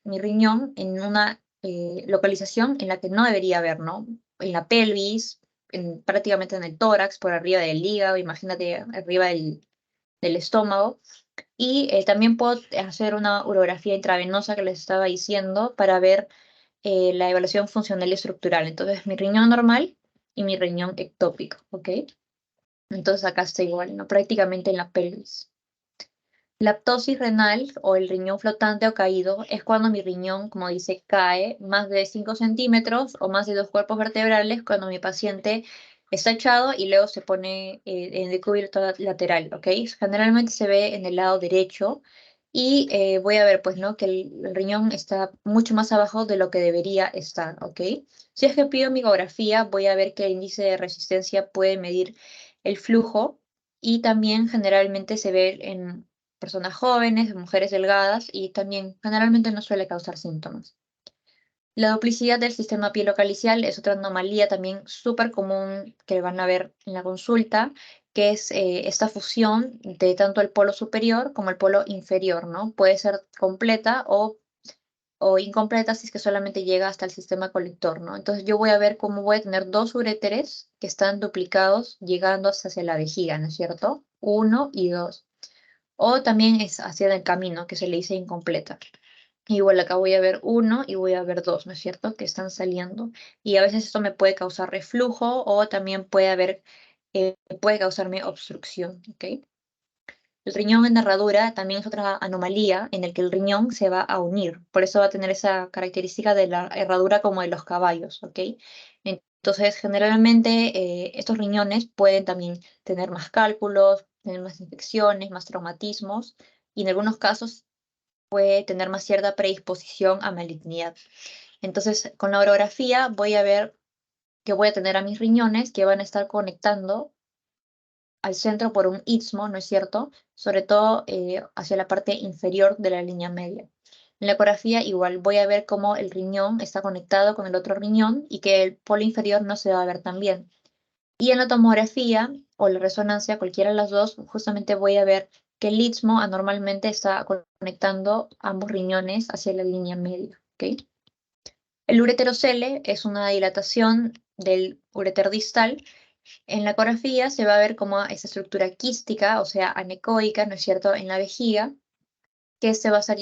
mi riñón en una localización en la que no debería haber, ¿no? En la pelvis, prácticamente en el tórax, por arriba del hígado, imagínate, arriba del estómago. Y también puedo hacer una urografía intravenosa que les estaba diciendo para ver la evaluación funcional y estructural. Entonces mi riñón normal y mi riñón ectópico, ¿ok? Entonces acá está igual, ¿no? Prácticamente en la pelvis. La ptosis renal o el riñón flotante o caído es cuando mi riñón, como dice, cae más de 5 centímetros o más de 2 cuerpos vertebrales cuando mi paciente Está echado y luego se pone en decúbito lateral, ¿ok? Generalmente se ve en el lado derecho y voy a ver, pues, ¿no? Que el riñón está mucho más abajo de lo que debería estar, ¿ok? Si es que pido micografía, voy a ver que el índice de resistencia puede medir el flujo y también generalmente se ve en personas jóvenes, mujeres delgadas y también generalmente no suele causar síntomas. La duplicidad del sistema pielocalicial es otra anomalía también súper común que van a ver en la consulta, que es esta fusión de tanto el polo superior como el polo inferior, ¿no? Puede ser completa o incompleta si es que solamente llega hasta el sistema colector, ¿no? Entonces yo voy a ver cómo voy a tener dos uréteres que están duplicados llegando hasta hacia la vejiga, ¿no es cierto? Uno y dos. O también es hacia el camino, que se le dice incompleta. Igual acá voy a ver uno y voy a ver dos, ¿no es cierto? Que están saliendo. Y a veces esto me puede causar reflujo o también puede causarme obstrucción, ¿ok? El riñón en herradura también es otra anomalía en el que el riñón se va a unir. Por eso va a tener esa característica de la herradura como de los caballos, ¿ok? Entonces, generalmente estos riñones pueden también tener más cálculos, tener más infecciones, más traumatismos y en algunos casos puede tener más cierta predisposición a malignidad. Entonces, con la orografía voy a ver que voy a tener a mis riñones que van a estar conectando al centro por un istmo, ¿no es cierto? Sobre todo hacia la parte inferior de la línea media. En la ecografía igual voy a ver cómo el riñón está conectado con el otro riñón y que el polo inferior no se va a ver tan bien. Y en la tomografía o la resonancia, cualquiera de las dos, justamente voy a ver que el istmo anormalmente está conectando ambos riñones hacia la línea media, ¿ok? El ureterocele es una dilatación del ureter distal. En la ecografía se va a ver como esa estructura quística, o sea, anecoica, ¿no es cierto?, en la vejiga, que se va a estar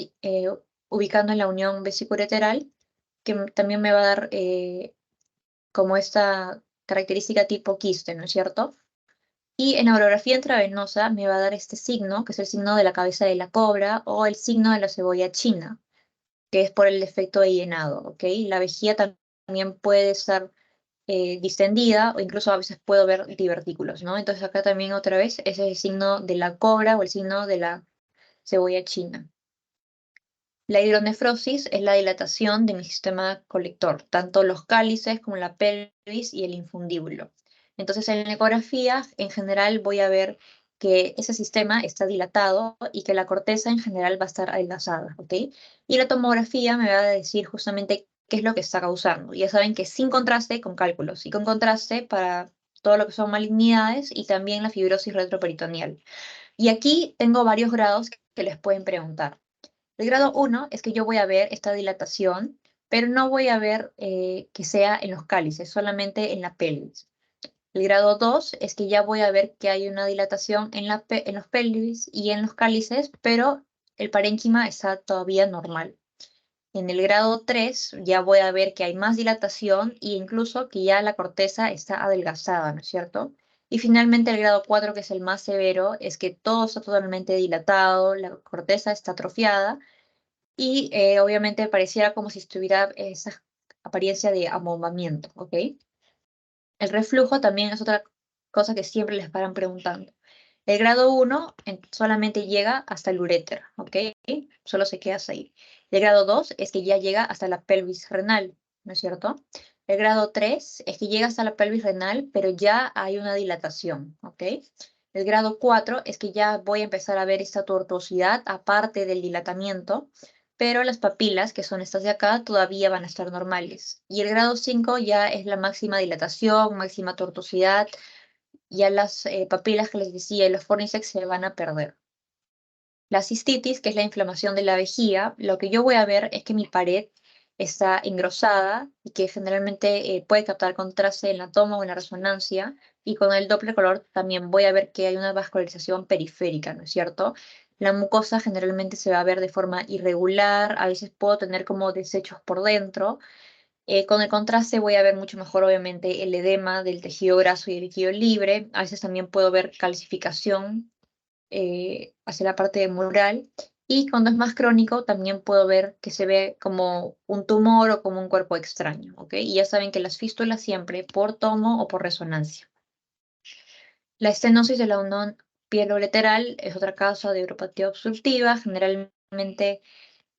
ubicando en la unión vesicureteral, que también me va a dar como esta característica tipo quiste, ¿no es cierto? Y en la orografía intravenosa me va a dar este signo, que es el signo de la cabeza de la cobra o el signo de la cebolla china, que es por el defecto de llenado, ¿ok? La vejiga también puede estar distendida o incluso a veces puedo ver divertículos, ¿no? Entonces acá también otra vez ese es el signo de la cobra o el signo de la cebolla china. La hidronefrosis es la dilatación de mi sistema colector, tanto los cálices como la pelvis y el infundíbulo. Entonces, en la ecografía, en general, voy a ver que ese sistema está dilatado y que la corteza en general va a estar adelgazada, ¿ok? Y la tomografía me va a decir justamente qué es lo que está causando. Ya saben que sin contraste, con cálculos, y con contraste para todo lo que son malignidades y también la fibrosis retroperitoneal. Y aquí tengo varios grados que les pueden preguntar. El grado 1 es que yo voy a ver esta dilatación, pero no voy a ver que sea en los cálices, solamente en la pelvis. El grado 2 es que ya voy a ver que hay una dilatación en los pelvis y en los cálices, pero el parénquima está todavía normal. En el grado 3 ya voy a ver que hay más dilatación e incluso que ya la corteza está adelgazada, ¿no es cierto? Y finalmente el grado 4, que es el más severo, es que todo está totalmente dilatado, la corteza está atrofiada y obviamente pareciera como si estuviera esa apariencia de amombamiento, ¿ok? El reflujo también es otra cosa que siempre les paran preguntando. El grado 1 solamente llega hasta el uréter, ¿ok? Solo se queda ahí. El grado 2 es que ya llega hasta la pelvis renal, ¿no es cierto? El grado 3 es que llega hasta la pelvis renal, pero ya hay una dilatación, ¿ok? El grado 4 es que ya voy a empezar a ver esta tortuosidad aparte del dilatamiento, pero las papilas, que son estas de acá, todavía van a estar normales. Y el grado 5 ya es la máxima dilatación, máxima tortuosidad, ya las papilas que les decía y los forniceps se van a perder. La cistitis, que es la inflamación de la vejiga, lo que yo voy a ver es que mi pared está engrosada y que generalmente puede captar contraste en la toma o en la resonancia. Y con el Doppler color también voy a ver que hay una vascularización periférica, ¿no es cierto? La mucosa generalmente se va a ver de forma irregular, a veces puedo tener como desechos por dentro. Con el contraste voy a ver mucho mejor, obviamente, el edema del tejido graso y el líquido libre. A veces también puedo ver calcificación hacia la parte mural. Y cuando es más crónico, también puedo ver que se ve como un tumor o como un cuerpo extraño, ¿ok? Y ya saben que las fístulas siempre por tomo o por resonancia. La estenosis de la unión pielo-lateral es otra causa de uropatía obstructiva, generalmente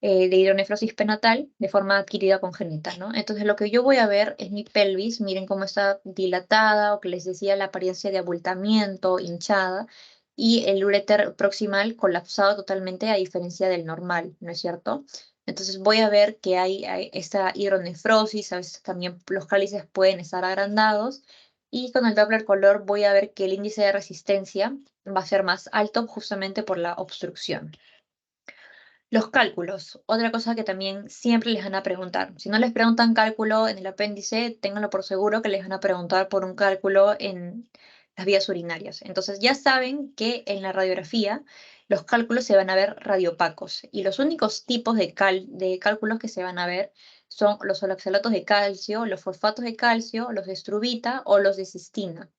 de hidronefrosis prenatal de forma adquirida congénita, ¿no? Entonces lo que yo voy a ver es mi pelvis, miren cómo está dilatada o que les decía la apariencia de abultamiento, hinchada, y el uréter proximal colapsado totalmente a diferencia del normal, ¿no es cierto? Entonces voy a ver que hay esta hidronefrosis, a veces también los cálices pueden estar agrandados, y con el Doppler color voy a ver que el índice de resistencia va a ser más alto justamente por la obstrucción. Los cálculos, otra cosa que también siempre les van a preguntar. Si no les preguntan cálculo en el apéndice, ténganlo por seguro que les van a preguntar por un cálculo en las vías urinarias. Entonces ya saben que en la radiografía los cálculos se van a ver radiopacos y los únicos tipos de cálculos que se van a ver son los holoxalatos de calcio, los fosfatos de calcio, los de estrubita o los de cistina.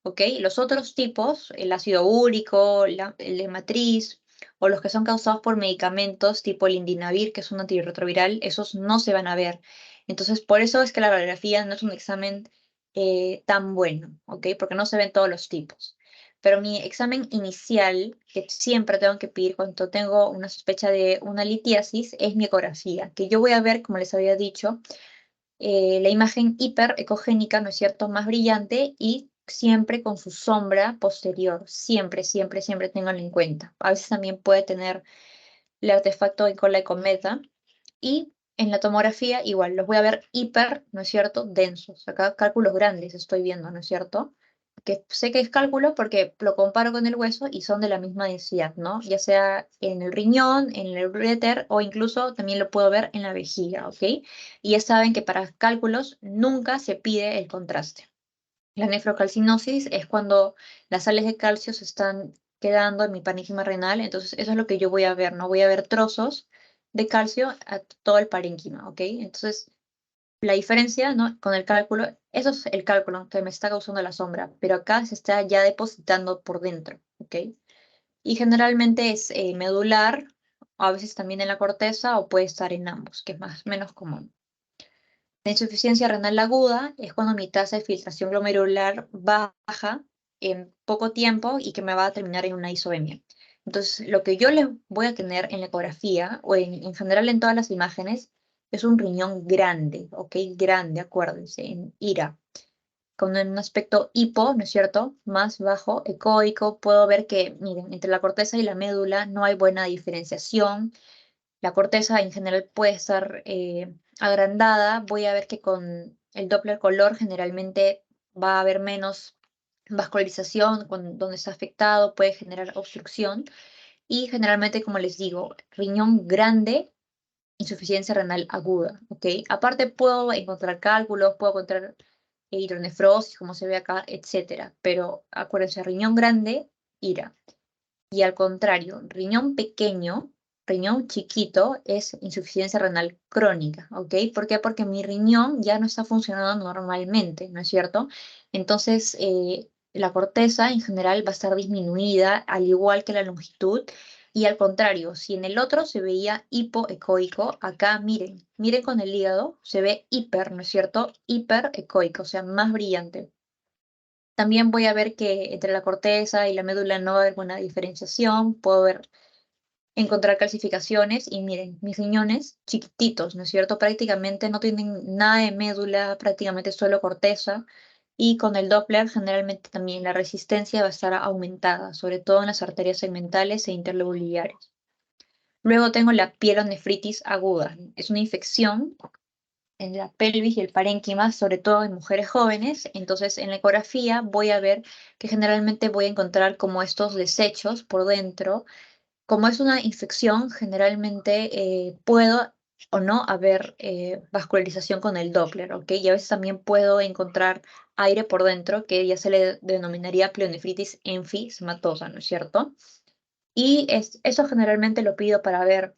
¿Ok? Los otros tipos, el ácido úrico, el de matriz, o los que son causados por medicamentos tipo el indinavir, que es un antirretroviral, esos no se van a ver. Entonces, por eso es que la radiografía no es un examen tan bueno, ¿ok? Porque no se ven todos los tipos. Pero mi examen inicial, que siempre tengo que pedir cuando tengo una sospecha de una litiasis, es mi ecografía, que yo voy a ver, como les había dicho, la imagen hiperecogénica, ¿no es cierto?, más brillante y siempre con su sombra posterior. Siempre, siempre, siempre ténganlo en cuenta. A veces también puede tener el artefacto en cola de cometa. Y en la tomografía, igual, los voy a ver hiper, ¿no es cierto?, densos. Acá cálculos grandes estoy viendo, ¿no es cierto? Que sé que es cálculo porque lo comparo con el hueso y son de la misma densidad, ¿no? Ya sea en el riñón, en el uréter o incluso también lo puedo ver en la vejiga, ¿ok? Y ya saben que para cálculos nunca se pide el contraste. La nefrocalcinosis es cuando las sales de calcio se están quedando en mi parénquima renal, entonces eso es lo que yo voy a ver, ¿no? Voy a ver trozos de calcio a todo el parénquima, ¿ok? Entonces, la diferencia, ¿no? Con el cálculo, eso es el cálculo que me está causando la sombra, pero acá se está ya depositando por dentro, ¿ok? Y generalmente es medular, a veces también en la corteza o puede estar en ambos, que es más menos común. La insuficiencia renal aguda es cuando mi tasa de filtración glomerular baja en poco tiempo y que me va a terminar en una isomemia. Entonces, lo que yo les voy a tener en la ecografía o en general en todas las imágenes es un riñón grande, ¿ok? Grande, acuérdense, en IRA, con un aspecto hipo, ¿no es cierto? Más bajo, ecoico. Puedo ver que, miren, entre la corteza y la médula no hay buena diferenciación. La corteza en general puede estar agrandada. Voy a ver que con el Doppler color generalmente va a haber menos vascularización donde está afectado, puede generar obstrucción. Y generalmente, como les digo, riñón grande, insuficiencia renal aguda, ¿ok? Aparte puedo encontrar cálculos, puedo encontrar hidronefrosis, como se ve acá, etcétera. Pero acuérdense, riñón grande, IRA. Y al contrario, riñón pequeño, riñón chiquito es insuficiencia renal crónica, ¿ok? ¿Por qué? Porque mi riñón ya no está funcionando normalmente, ¿no es cierto? Entonces, la corteza en general va a estar disminuida, al igual que la longitud. Y al contrario, si en el otro se veía hipoecoico, acá miren, miren con el hígado, se ve hiper, ¿no es cierto? Hiperecoico, o sea, más brillante. También voy a ver que entre la corteza y la médula no va a haber buena diferenciación. Puedo ver, encontrar calcificaciones y miren, mis riñones chiquititos, ¿no es cierto? Prácticamente no tienen nada de médula, prácticamente solo corteza. Y con el Doppler generalmente también la resistencia va a estar aumentada, sobre todo en las arterias segmentales e interlobulares. Luego tengo la pielonefritis aguda. Es una infección en la pelvis y el parénquima, sobre todo en mujeres jóvenes. Entonces, en la ecografía voy a ver que generalmente voy a encontrar como estos desechos por dentro. Como es una infección, generalmente puedo o no haber vascularización con el Doppler, ¿ok? Y a veces también puedo encontrar aire por dentro, que ya se le denominaría pielonefritis enfisematosa, ¿no es cierto? Y eso generalmente lo pido para ver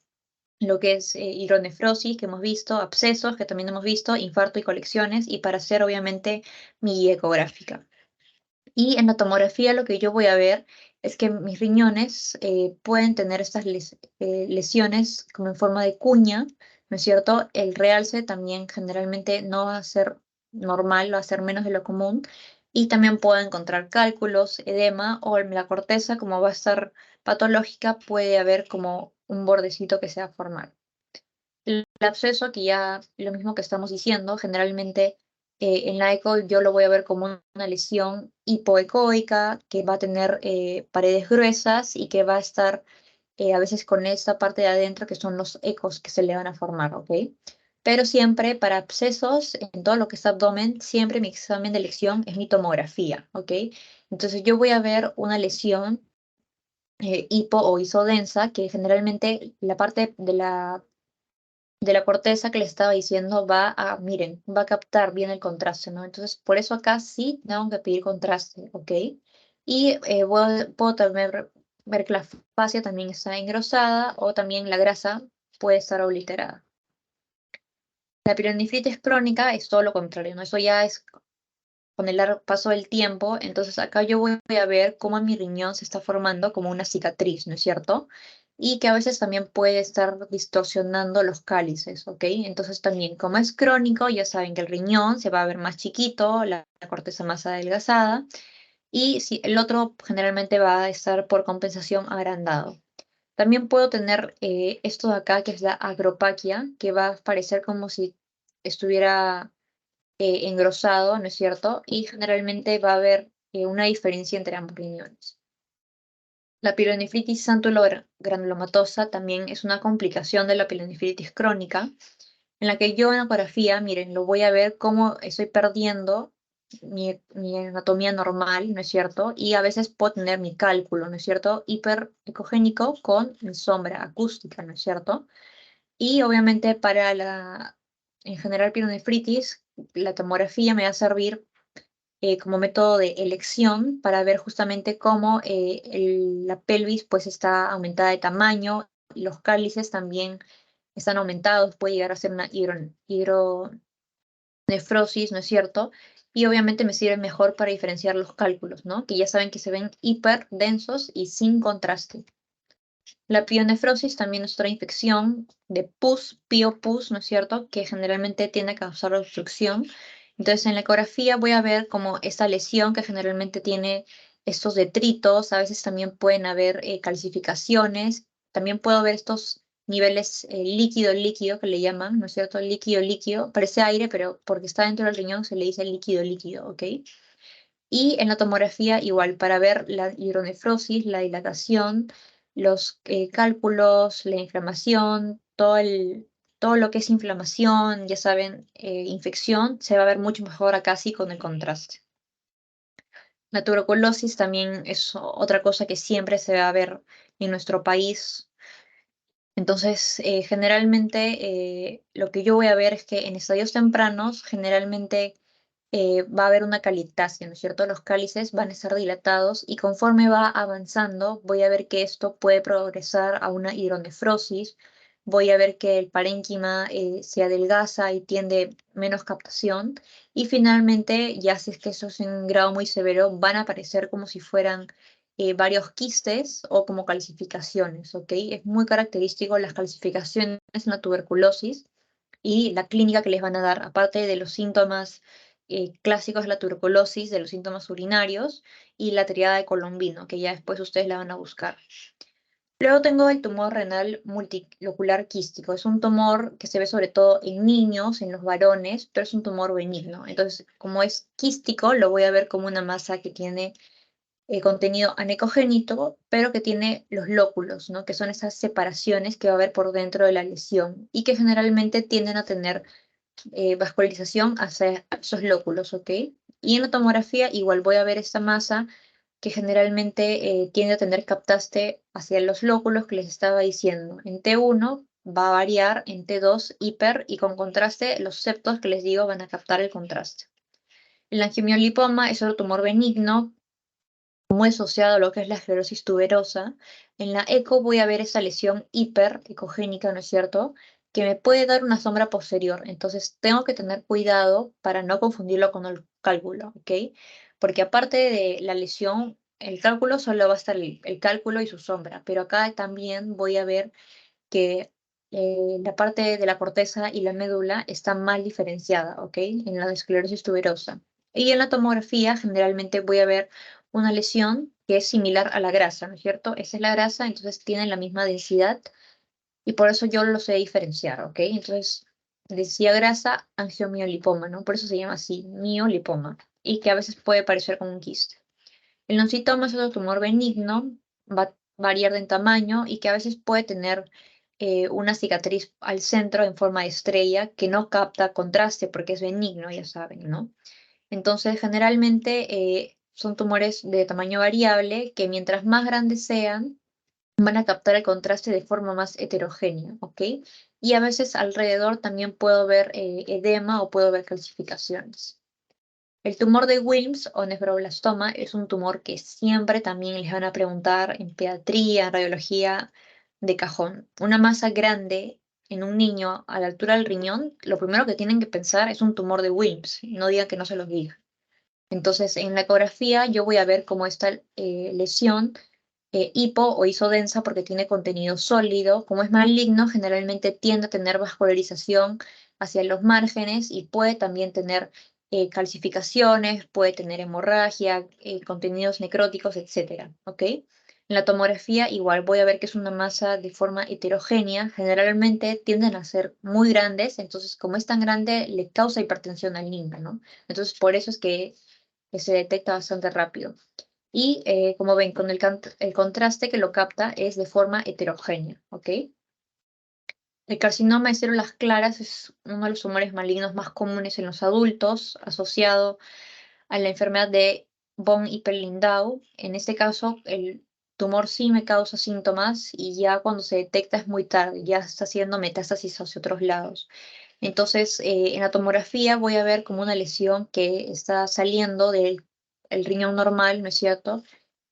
lo que es hidronefrosis que hemos visto, abscesos que también hemos visto, infarto y colecciones, y para hacer obviamente mi guía ecográfica. Y en la tomografía lo que yo voy a ver es que mis riñones pueden tener estas lesiones como en forma de cuña, ¿no es cierto? El realce también generalmente no va a ser normal, va a ser menos de lo común. Y también puedo encontrar cálculos, edema o en la corteza, como va a estar patológica, puede haber como un bordecito que se va a formar. El absceso, que ya lo mismo que estamos diciendo, generalmente en la eco yo lo voy a ver como una lesión hipoecoica que va a tener paredes gruesas y que va a estar a veces con esta parte de adentro que son los ecos que se le van a formar, ¿ok? Pero siempre para abscesos, en todo lo que es abdomen, siempre mi examen de elección es mi tomografía, ¿ok? Entonces yo voy a ver una lesión hipo o isodensa, que generalmente la parte de la corteza que le estaba diciendo miren, va a captar bien el contraste, ¿no? Entonces, por eso acá sí tengo que pedir contraste, ¿ok? Y puedo también ver que la fascia también está engrosada o también la grasa puede estar obliterada. La pielonefritis crónica es todo lo contrario, ¿no? Eso ya es con el largo paso del tiempo, entonces acá yo voy a ver cómo mi riñón se está formando como una cicatriz, ¿no es cierto? Y que a veces también puede estar distorsionando los cálices, ¿ok? Entonces también, como es crónico, ya saben que el riñón se va a ver más chiquito, la corteza más adelgazada, y si, el otro generalmente va a estar por compensación agrandado. También puedo tener esto de acá, que es la agropaquia, que va a parecer como si estuviera engrosado, ¿no es cierto? Y generalmente va a haber una diferencia entre ambos riñones. La pielonefritis granulomatosa también es una complicación de la pielonefritis crónica, en la que yo en ecografía, miren, lo voy a ver cómo estoy perdiendo mi anatomía normal, ¿no es cierto? Y a veces puedo tener mi cálculo, ¿no es cierto? Hiperecogénico con mi sombra acústica, ¿no es cierto? Y obviamente en general, pielonefritis, la tomografía me va a servir como método de elección para ver justamente cómo la pelvis pues está aumentada de tamaño y los cálices también están aumentados, puede llegar a ser una hidronefrosis, ¿no es cierto? Y obviamente me sirve mejor para diferenciar los cálculos, ¿no? Que ya saben que se ven hiperdensos y sin contraste. La pionefrosis también es otra infección de pus, pio-pus, ¿no es cierto? Que generalmente tiende a causar obstrucción. Entonces, en la ecografía voy a ver como esta lesión que generalmente tiene estos detritos, a veces también pueden haber calcificaciones, también puedo ver estos niveles líquido-líquido que le llaman, ¿no es cierto? Líquido-líquido, parece aire, pero porque está dentro del riñón se le dice líquido-líquido, ¿ok? Y en la tomografía igual, para ver la hidronefrosis, la dilatación, los cálculos, la inflamación, todo lo que es inflamación, ya saben, infección, se va a ver mucho mejor acá sí con el contraste. La tuberculosis también es otra cosa que siempre se va a ver en nuestro país. Entonces, generalmente lo que yo voy a ver es que en estadios tempranos, generalmente va a haber una calitasia, ¿no es cierto? Los cálices van a estar dilatados y conforme va avanzando, voy a ver que esto puede progresar a una hidronefrosis, voy a ver que el parénquima se adelgaza y tiende menos captación y finalmente, ya si es que eso es en un grado muy severo, van a aparecer como si fueran varios quistes o como calcificaciones, ¿ok? Es muy característico las calcificaciones en la tuberculosis y la clínica que les van a dar, aparte de los síntomas clásicos de la tuberculosis, de los síntomas urinarios y la triada de Colombino, que ya después ustedes la van a buscar. Luego tengo el tumor renal multilocular quístico. Es un tumor que se ve sobre todo en niños, en los varones, pero es un tumor benigno. Entonces, como es quístico, lo voy a ver como una masa que tiene contenido anecogénito, pero que tiene los lóculos, ¿no? Que son esas separaciones que va a haber por dentro de la lesión y que generalmente tienden a tener vascularización hacia esos lóculos, ¿ok? Y en la tomografía igual voy a ver esta masa que generalmente tiende a tener captaste hacia los lóculos que les estaba diciendo. En T1 va a variar, en T2 hiper y con contraste los septos que les digo van a captar el contraste. El angiomiolipoma es otro tumor benigno muy asociado a lo que es la esclerosis tuberosa. En la eco voy a ver esa lesión hiperecogénica, ¿no es cierto? Que me puede dar una sombra posterior. Entonces tengo que tener cuidado para no confundirlo con el cálculo, ¿ok? Porque aparte de la lesión, el cálculo solo va a estar el cálculo y su sombra, pero acá también voy a ver que la parte de la corteza y la médula está mal diferenciada, ¿ok? En la esclerosis tuberosa. Y en la tomografía generalmente voy a ver una lesión que es similar a la grasa, ¿no es cierto? Esa es la grasa, entonces tienen la misma densidad y por eso yo lo sé diferenciar, ¿ok? Entonces, decía grasa, angiomiolipoma, ¿no? Por eso se llama así, miolipoma, y que a veces puede parecer como un quiste. El nocitoma es otro tumor benigno, va a variar en tamaño y que a veces puede tener una cicatriz al centro en forma de estrella que no capta contraste porque es benigno, ya saben, ¿no? Entonces, generalmente son tumores de tamaño variable que mientras más grandes sean, van a captar el contraste de forma más heterogénea, ¿ok? Y a veces alrededor también puedo ver edema o puedo ver calcificaciones. El tumor de Wilms o nefroblastoma es un tumor que siempre también les van a preguntar en pediatría, en radiología de cajón. Una masa grande en un niño a la altura del riñón, lo primero que tienen que pensar es un tumor de Wilms. No digan que no se los diga. Entonces, en la ecografía yo voy a ver cómo esta lesión hipo o isodensa porque tiene contenido sólido. Como es maligno, generalmente tiende a tener vascularización hacia los márgenes y puede también tener calcificaciones, puede tener hemorragia, contenidos necróticos, etcétera, ¿ok? En la tomografía igual voy a ver que es una masa de forma heterogénea, generalmente tienden a ser muy grandes, entonces como es tan grande le causa hipertensión al niño, ¿no? Entonces por eso es que se detecta bastante rápido. Y como ven, con el contraste que lo capta es de forma heterogénea, ¿ok? El carcinoma de células claras es uno de los tumores malignos más comunes en los adultos, asociado a la enfermedad de von Hippel-Lindau. En este caso, el tumor sí me causa síntomas y ya cuando se detecta es muy tarde, ya está haciendo metástasis hacia otros lados. Entonces, en la tomografía voy a ver como una lesión que está saliendo del el riñón normal, ¿no es cierto?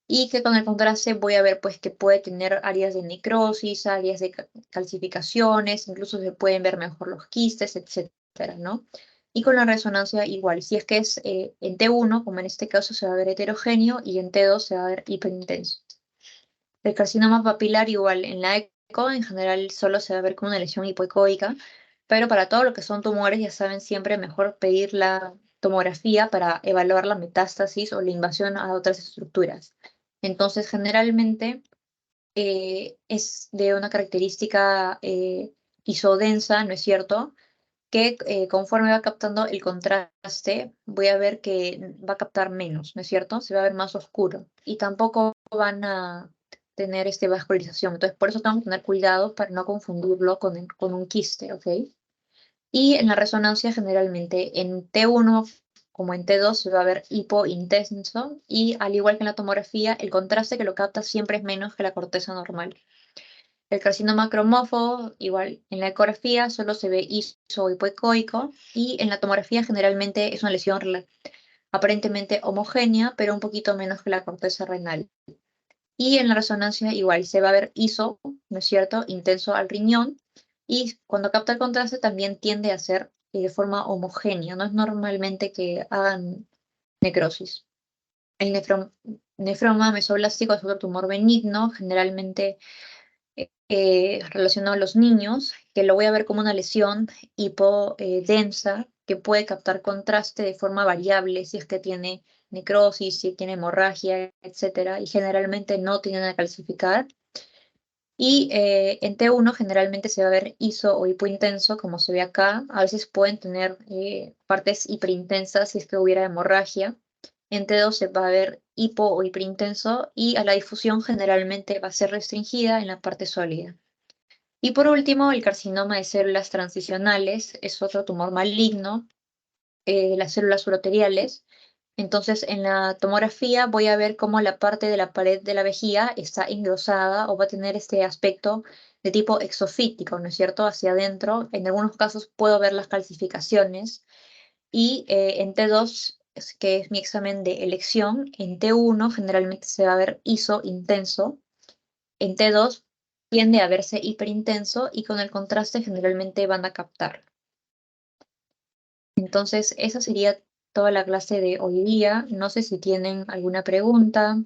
Y que con el contraste voy a ver pues que puede tener áreas de necrosis, áreas de calcificaciones, incluso se pueden ver mejor los quistes, etcétera, ¿no? Y con la resonancia igual, si es que es en T1, como en este caso se va a ver heterogéneo, y en T2 se va a ver hiperintenso. El carcinoma papilar igual, en la eco en general solo se va a ver como una lesión hipoecoica, pero para todo lo que son tumores ya saben siempre mejor pedir la tomografía para evaluar la metástasis o la invasión a otras estructuras. Entonces, generalmente es de una característica isodensa, ¿no es cierto? Que conforme va captando el contraste, voy a ver que va a captar menos, ¿no es cierto? Se va a ver más oscuro y tampoco van a tener vascularización. Entonces, por eso tengo que tener cuidado para no confundirlo con un quiste, ¿ok? Y en la resonancia, generalmente en T1 como en T2 se va a ver hipointenso y al igual que en la tomografía, el contraste que lo capta siempre es menos que la corteza normal. El carcinoma cromófobo, igual en la ecografía, solo se ve iso-hipoecoico y en la tomografía generalmente es una lesión aparentemente homogénea, pero un poquito menos que la corteza renal. Y en la resonancia igual se va a ver iso, ¿no es cierto?, intenso al riñón y cuando capta el contraste también tiende a ser de forma homogénea, no es normalmente que hagan necrosis. El nefroma mesoblástico es otro tumor benigno, generalmente relacionado a los niños, que lo voy a ver como una lesión hipodensa que puede captar contraste de forma variable si es que tiene necrosis, si tiene hemorragia, etcétera, y generalmente no tienden a calcificar. Y en T1 generalmente se va a ver iso o hipointenso, como se ve acá. A veces pueden tener partes hiperintensas si es que hubiera hemorragia. En T2 se va a ver hipo o hiperintenso y a la difusión generalmente va a ser restringida en la parte sólida. Y por último, el carcinoma de células transicionales es otro tumor maligno de las células uroteriales. Entonces, en la tomografía voy a ver cómo la parte de la pared de la vejiga está engrosada o va a tener este aspecto de tipo exofítico, ¿no es cierto? Hacia adentro. En algunos casos puedo ver las calcificaciones. Y en T2, que es mi examen de elección, en T1 generalmente se va a ver ISO intenso. En T2 tiende a verse hiperintenso y con el contraste generalmente van a captar. Entonces, esa sería toda la clase de hoy día. No sé si tienen alguna pregunta.